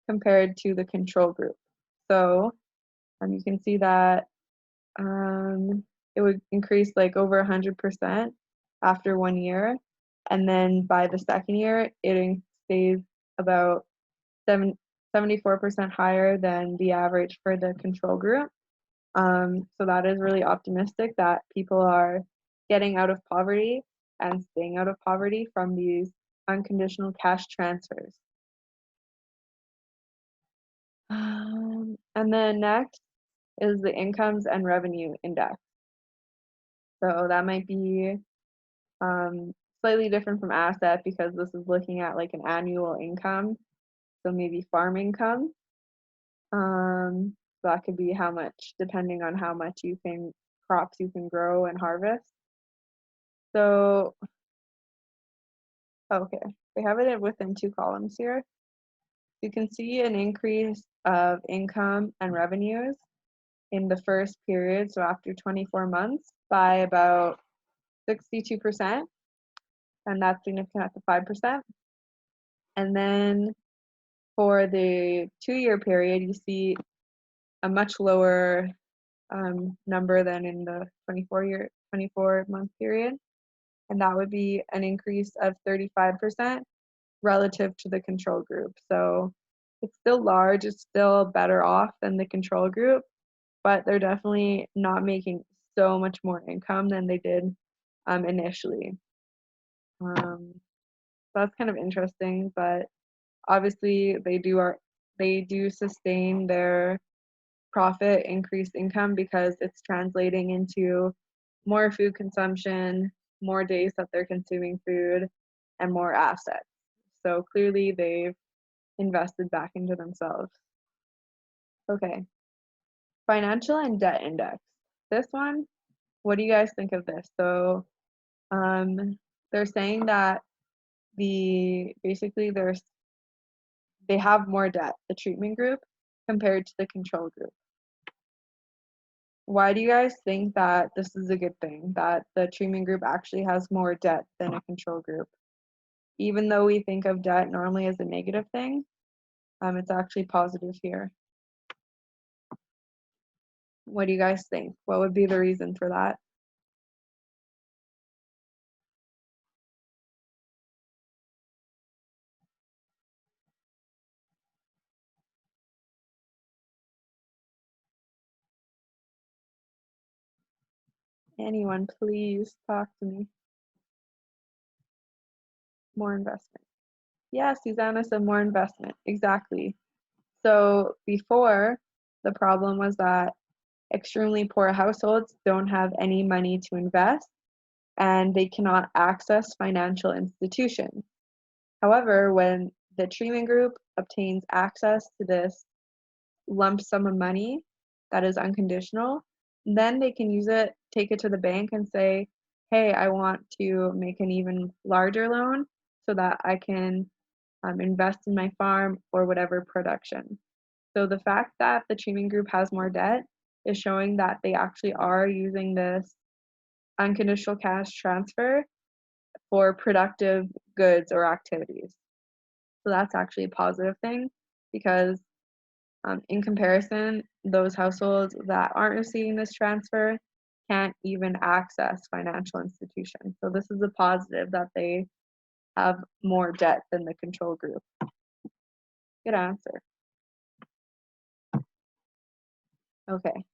compared to the control group. So you can see that it would increase like over 100% after 1 year, and then by the second year it stays about 74% higher than the average for the control group. So that is really optimistic that people are getting out of poverty and staying out of poverty from these unconditional cash transfers. And then next is the incomes and revenue index. So that might be slightly different from asset because this is looking at like an annual income. So maybe farm income. That could be how much, depending on how much crops you can grow and harvest. So, okay, they have it within 2 columns here. You can see an increase of income and revenues in the first period, so after 24 months, by about 62%. and that's significant at the 5%. And then for the 2-year period, you see a much lower number than in the 24-month period, and that would be an increase of 35% relative to the control group. So it's still large, it's still better off than the control group, but they're definitely not making so much more income than they did initially. So that's kind of interesting, but obviously they do sustain their profit, increased income, because it's translating into more food consumption, more days that they're consuming food, and more assets. So clearly they've invested back into themselves. Okay, financial and debt index. This one, what do you guys think of this? So they're saying that basically they have more debt, the treatment group, compared to the control group. Why do you guys think that this is a good thing, that the treatment group actually has more debt than a control group? Even though we think of debt normally as a negative thing, it's actually positive here. What do you guys think? What would be the reason for that? Anyone, please talk to me. More investment. Yeah, Susanna said more investment. Exactly. So before, the problem was that extremely poor households don't have any money to invest and they cannot access financial institutions. However, when the treatment group obtains access to this lump sum of money that is unconditional, then they can use it, take it to the bank and say, hey, I want to make an even larger loan so that I can invest in my farm or whatever production. So the fact that the treatment group has more debt is showing that they actually are using this unconditional cash transfer for productive goods or activities. So that's actually a positive thing, because in comparison, those households that aren't receiving this transfer can't even access financial institutions. So this is a positive that they have more debt than the control group. Good answer. Okay.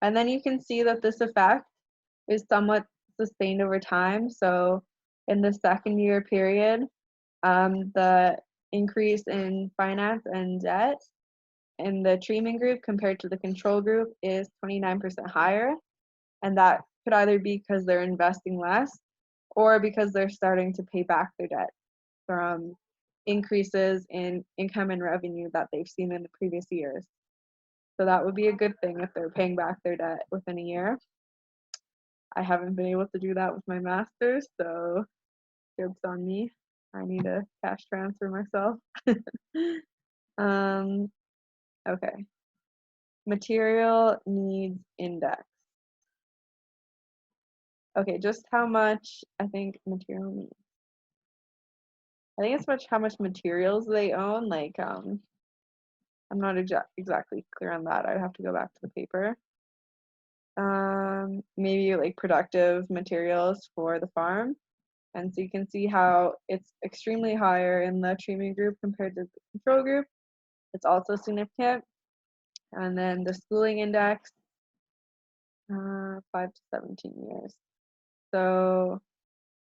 And then you can see that this effect is somewhat sustained over time. So in the 2nd-year period, the increase in finance and debt in the treatment group compared to the control group is 29% higher. And that could either be because they're investing less or because they're starting to pay back their debt from increases in income and revenue that they've seen in the previous years. So that would be a good thing if they're paying back their debt within a year. I haven't been able to do that with my master's, so joke's on me. I need a cash transfer myself. Okay. Material needs index. Okay, just how much I think material needs. I think it's how much materials they own. Like, I'm not exactly clear on that. I'd have to go back to the paper. Maybe like productive materials for the farm. And so you can see how it's extremely higher in the treatment group compared to the control group. It's also significant. And then the schooling index, 5 to 17 years. So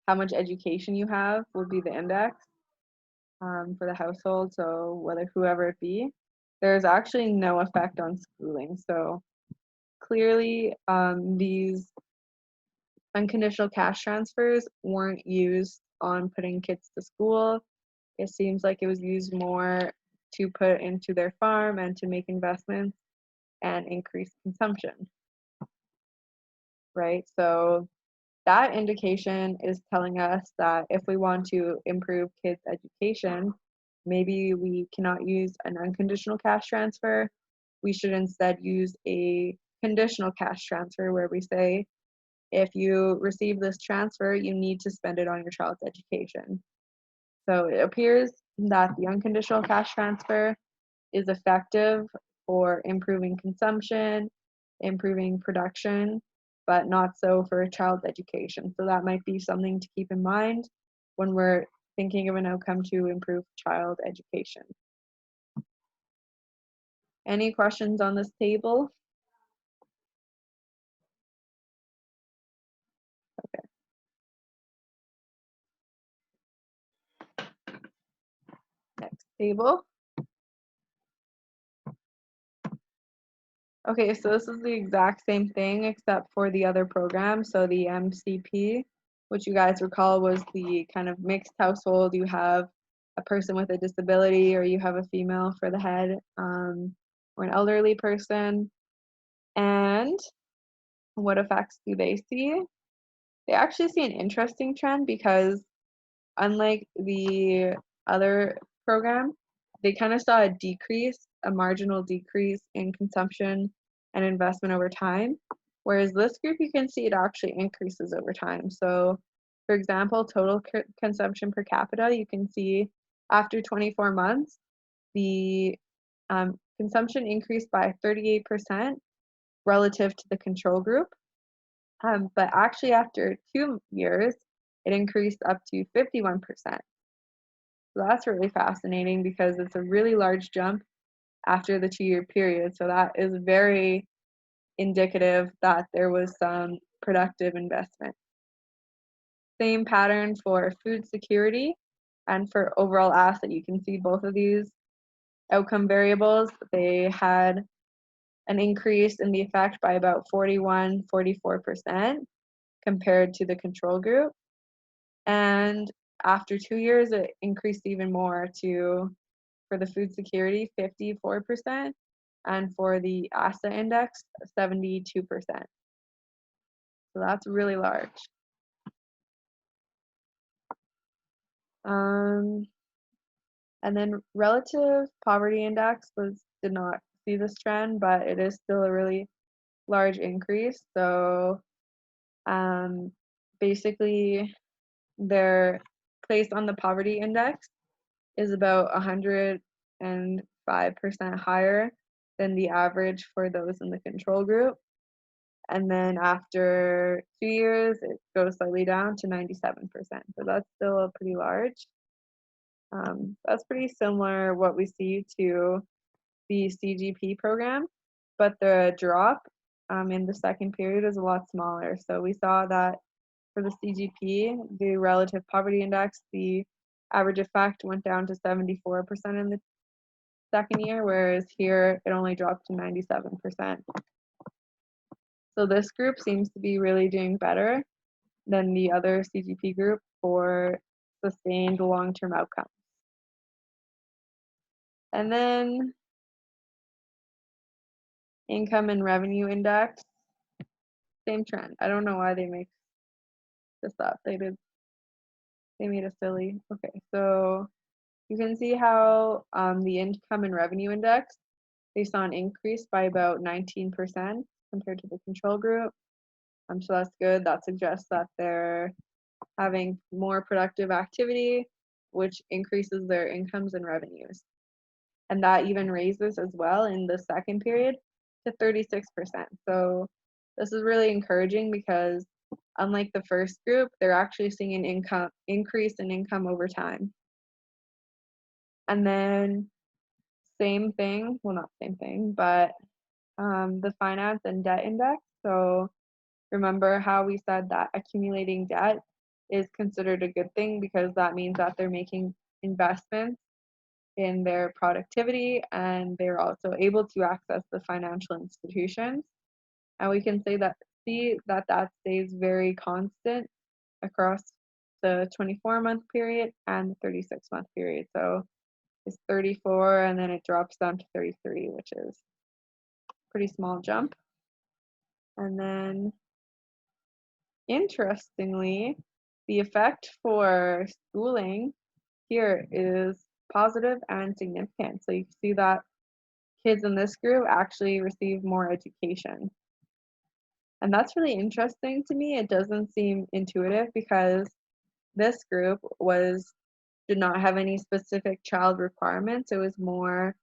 how much education you have would be the index for the household. So whoever it be, there's actually no effect on schooling. So clearly these unconditional cash transfers weren't used on putting kids to school. It seems like it was used more to put into their farm and to make investments and increase consumption, right? So that indication is telling us that if we want to improve kids' education, maybe we cannot use an unconditional cash transfer. We should instead use a conditional cash transfer where we say, if you receive this transfer, you need to spend it on your child's education. So it appears that the unconditional cash transfer is effective for improving consumption, improving production, but not so for a child's education. So that might be something to keep in mind when we're thinking of an outcome to improve child education. Any questions on this table? Okay. Next table. Okay, so this is the exact same thing except for the other program. So the MCP, which you guys recall was the kind of mixed household. You have a person with a disability, or you have a female for the head, or an elderly person. And what effects do they see? They actually see an interesting trend because unlike the other program, they kind of saw a decrease, a marginal decrease in consumption and investment over time. Whereas this group, you can see it actually increases over time. So, for example, total consumption per capita, you can see after 24 months, the consumption increased by 38% relative to the control group. But actually, after 2 years, it increased up to 51%. So that's really fascinating because it's a really large jump after the 2-year period. So that is very indicative that there was some productive investment. Same pattern for food security and for overall asset. You can see both of these outcome variables. They had an increase in the effect by about 44% compared to the control group. And after 2 years, it increased even more to, for the food security, 54%, and for the ASSA index, 72%. So that's really large. And then relative poverty index did not see this trend, but it is still a really large increase. So basically, their place on the poverty index is about 105% higher than the average for those in the control group. And then after 2 years, it goes slightly down to 97%. So that's still pretty large. That's pretty similar what we see to the CGP program, but the drop in the second period is a lot smaller. So we saw that for the CGP, the relative poverty index, the average effect went down to 74% in the second year, whereas here it only dropped to 97%. So this group seems to be really doing better than the other CGP group for sustained long-term outcomes. And then income and revenue index, same trend. I don't know why they make this up. They made it silly. Okay, so you can see how the income and revenue index, they saw an increase by about 19% compared to the control group. So that's good. That suggests that they're having more productive activity, which increases their incomes and revenues. And that even raises as well in the second period to 36%. So this is really encouraging because unlike the first group, they're actually seeing an increase in income over time. And then same thing, well, not same thing, but the finance and debt index. So remember how we said that accumulating debt is considered a good thing because that means that they're making investments in their productivity and they're also able to access the financial institutions. And we can see that stays very constant across the 24-month period and the 36-month period. So it's 34 and then it drops down to 33, which is a pretty small jump. And then interestingly, the effect for schooling here is positive and significant. So you can see that kids in this group actually receive more education. And that's really interesting to me. It doesn't seem intuitive because this group did not have any specific child requirements. It was more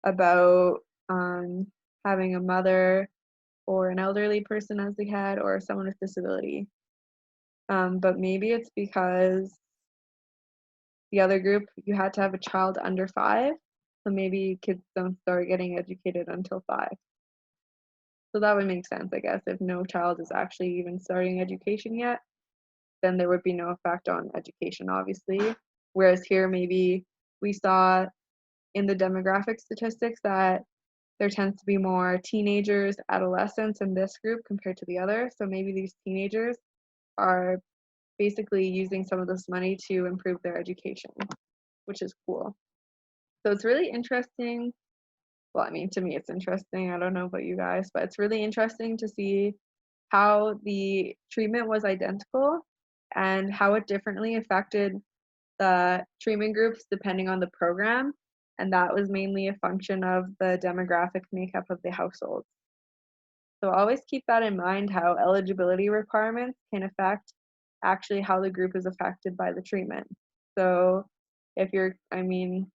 about having a mother or an elderly person as they had, or someone with disability. But maybe it's because the other group, you had to have a child under 5, so maybe kids don't start getting educated until 5. So that would make sense, I guess, if no child is actually even starting education yet, then there would be no effect on education, obviously. Whereas here, maybe we saw in the demographic statistics that there tends to be more teenagers, adolescents in this group compared to the other. So maybe these teenagers are basically using some of this money to improve their education, which is cool. So it's really interesting. Well, I mean, to me, it's interesting. I don't know about you guys, but it's really interesting to see how the treatment was identical and how it differently affected the treatment groups depending on the program. And that was mainly a function of the demographic makeup of the households. So always keep that in mind, how eligibility requirements can affect actually how the group is affected by the treatment. So if you're, I mean,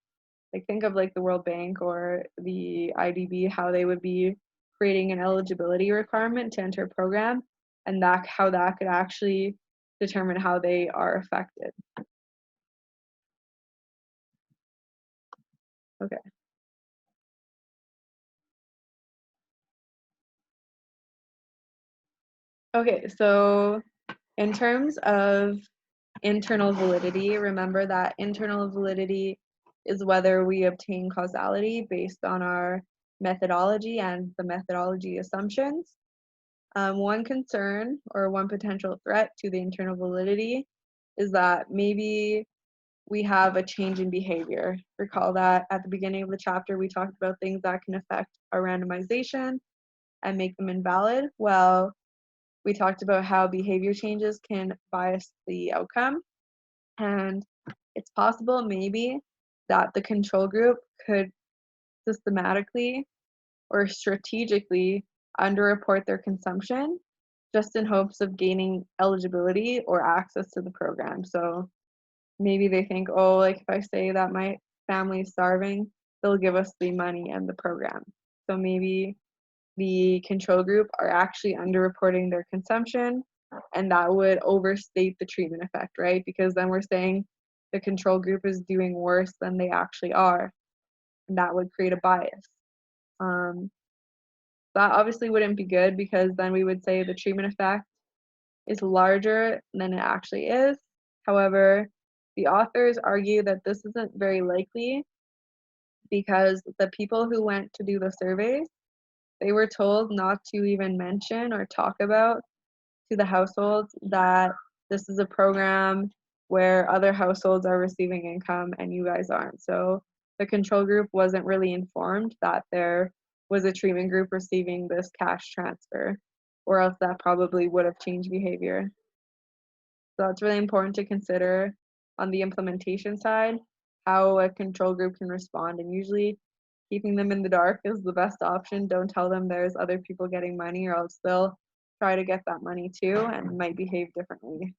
like think of like the World Bank or the IDB, how they would be creating an eligibility requirement to enter a program, and that how that could actually determine how they are affected. Okay. Okay, so in terms of internal validity, remember that internal validity is whether we obtain causality based on our methodology and the methodology assumptions. One concern or one potential threat to the internal validity is that maybe we have a change in behavior. Recall that at the beginning of the chapter, we talked about things that can affect our randomization and make them invalid. Well, we talked about how behavior changes can bias the outcome, and it's possible maybe that the control group could systematically or strategically underreport their consumption just in hopes of gaining eligibility or access to the program. So maybe they think, oh, like if I say that my family is starving, they'll give us the money and the program. So maybe the control group are actually underreporting their consumption, and that would overstate the treatment effect, right? Because then we're saying the control group is doing worse than they actually are, and that would create a bias. Um, that obviously wouldn't be good because then we would say the treatment effect is larger than it actually is. However, the authors argue that this isn't very likely because the people who went to do the surveys, they were told not to even mention or talk about to the households that this is a program where other households are receiving income and you guys aren't. So the control group wasn't really informed that there was a treatment group receiving this cash transfer, or else that probably would have changed behavior. So it's really important to consider on the implementation side how a control group can respond, and usually keeping them in the dark is the best option. Don't tell them there's other people getting money, or else they'll try to get that money too and might behave differently.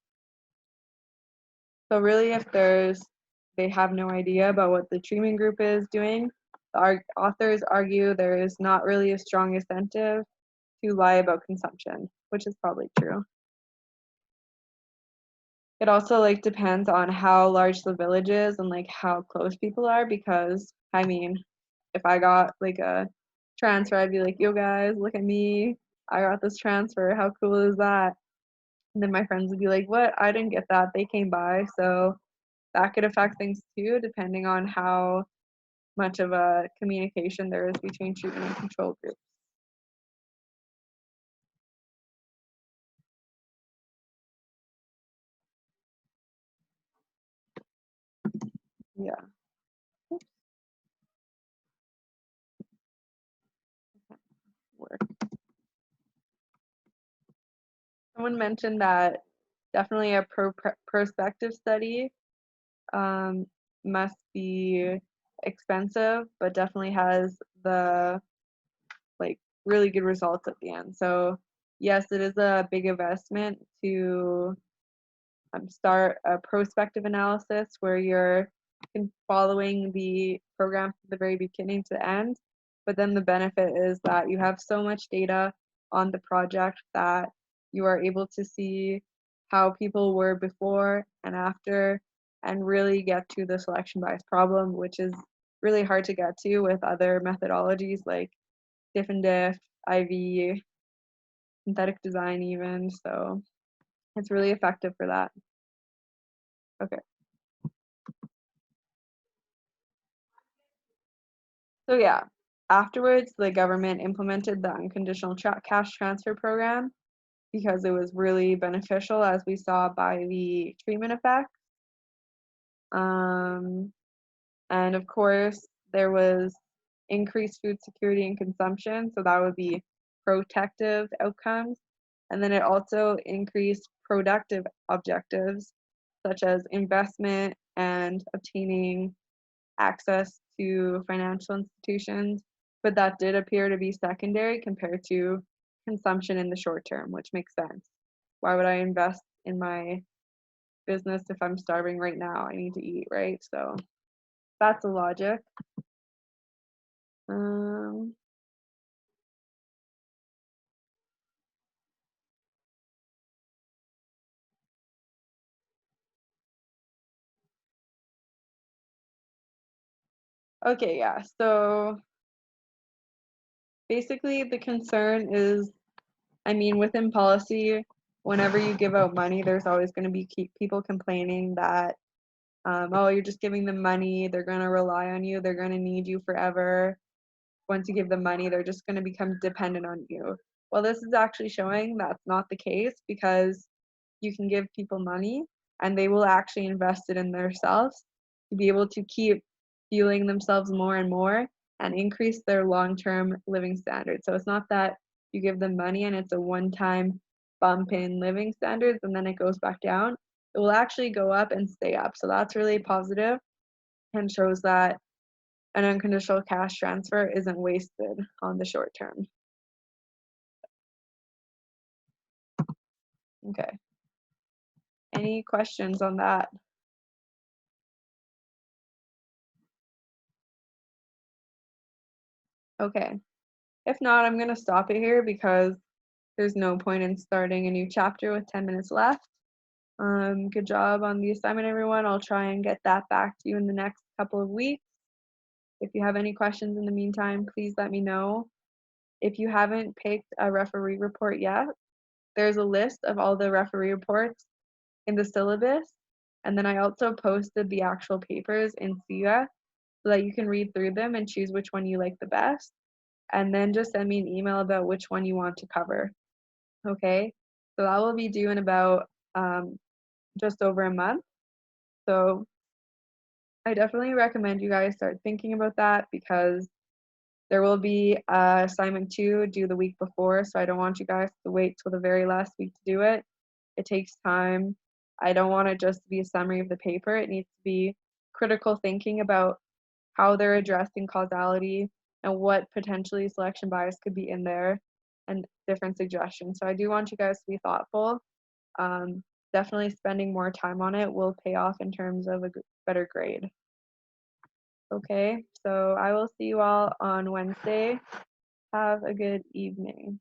So really, if they have no idea about what the treatment group is doing, the authors argue there is not really a strong incentive to lie about consumption, which is probably true. It also like depends on how large the village is and like how close people are, because I mean, if I got like a transfer, I'd be like, yo guys, look at me. I got this transfer. How cool is that? And then my friends would be like, what? I didn't get that. They came by. So that could affect things too, depending on how much of a communication there is between treatment and control groups. Yeah. Work. Someone mentioned that definitely a prospective study um, must be expensive, but definitely has the like really good results at the end. So yes, it is a big investment to start a prospective analysis where you're following the program from the very beginning to the end. But then the benefit is that you have so much data on the project that you are able to see how people were before and after and really get to the selection bias problem, which is really hard to get to with other methodologies like diff and diff, IV, synthetic design even. So it's really effective for that. Okay. So yeah, afterwards the government implemented the unconditional cash transfer program because it was really beneficial as we saw by the treatment effect. Um, and of course there was increased food security and consumption, so that would be protective outcomes. And then it also increased productive objectives such as investment and obtaining access to financial institutions, but that did appear to be secondary compared to consumption in the short term, which makes sense. Why would I invest in my business if I'm starving right now? I need to eat, right? So that's the logic. Um, okay, yeah. So basically, the concern is, I mean, within policy, whenever you give out money, there's always going to be people complaining that oh, you're just giving them money, they're going to rely on you, they're going to need you forever. Once you give them money, they're just going to become dependent on you. Well, this is actually showing that's not the case because you can give people money and they will actually invest it in themselves to be able to keep fueling themselves more and more and increase their long-term living standards. So it's not that you give them money and it's a one-time bump in living standards and then it goes back down. It will actually go up and stay up. So that's really positive and shows that an unconditional cash transfer isn't wasted on the short term. Okay. Any questions on that? Okay. If not, I'm going to stop it here because there's no point in starting a new chapter with 10 minutes left. Good job on the assignment, everyone. I'll try and get that back to you in the next couple of weeks. If you have any questions in the meantime, please let me know. If you haven't picked a referee report yet, there's a list of all the referee reports in the syllabus. And then I also posted the actual papers in SIGA so that you can read through them and choose which one you like the best. And then just send me an email about which one you want to cover. Okay, so that will be due in about just over a month. So I definitely recommend you guys start thinking about that because there will be assignment 2 due the week before. So I don't want you guys to wait till the very last week to do it. It takes time. I don't want it just to be a summary of the paper. It needs to be critical thinking about how they're addressing causality and what potentially selection bias could be in there and different suggestions. So I do want you guys to be thoughtful. Definitely spending more time on it will pay off in terms of a better grade. Okay, so I will see you all on Wednesday. Have a good evening.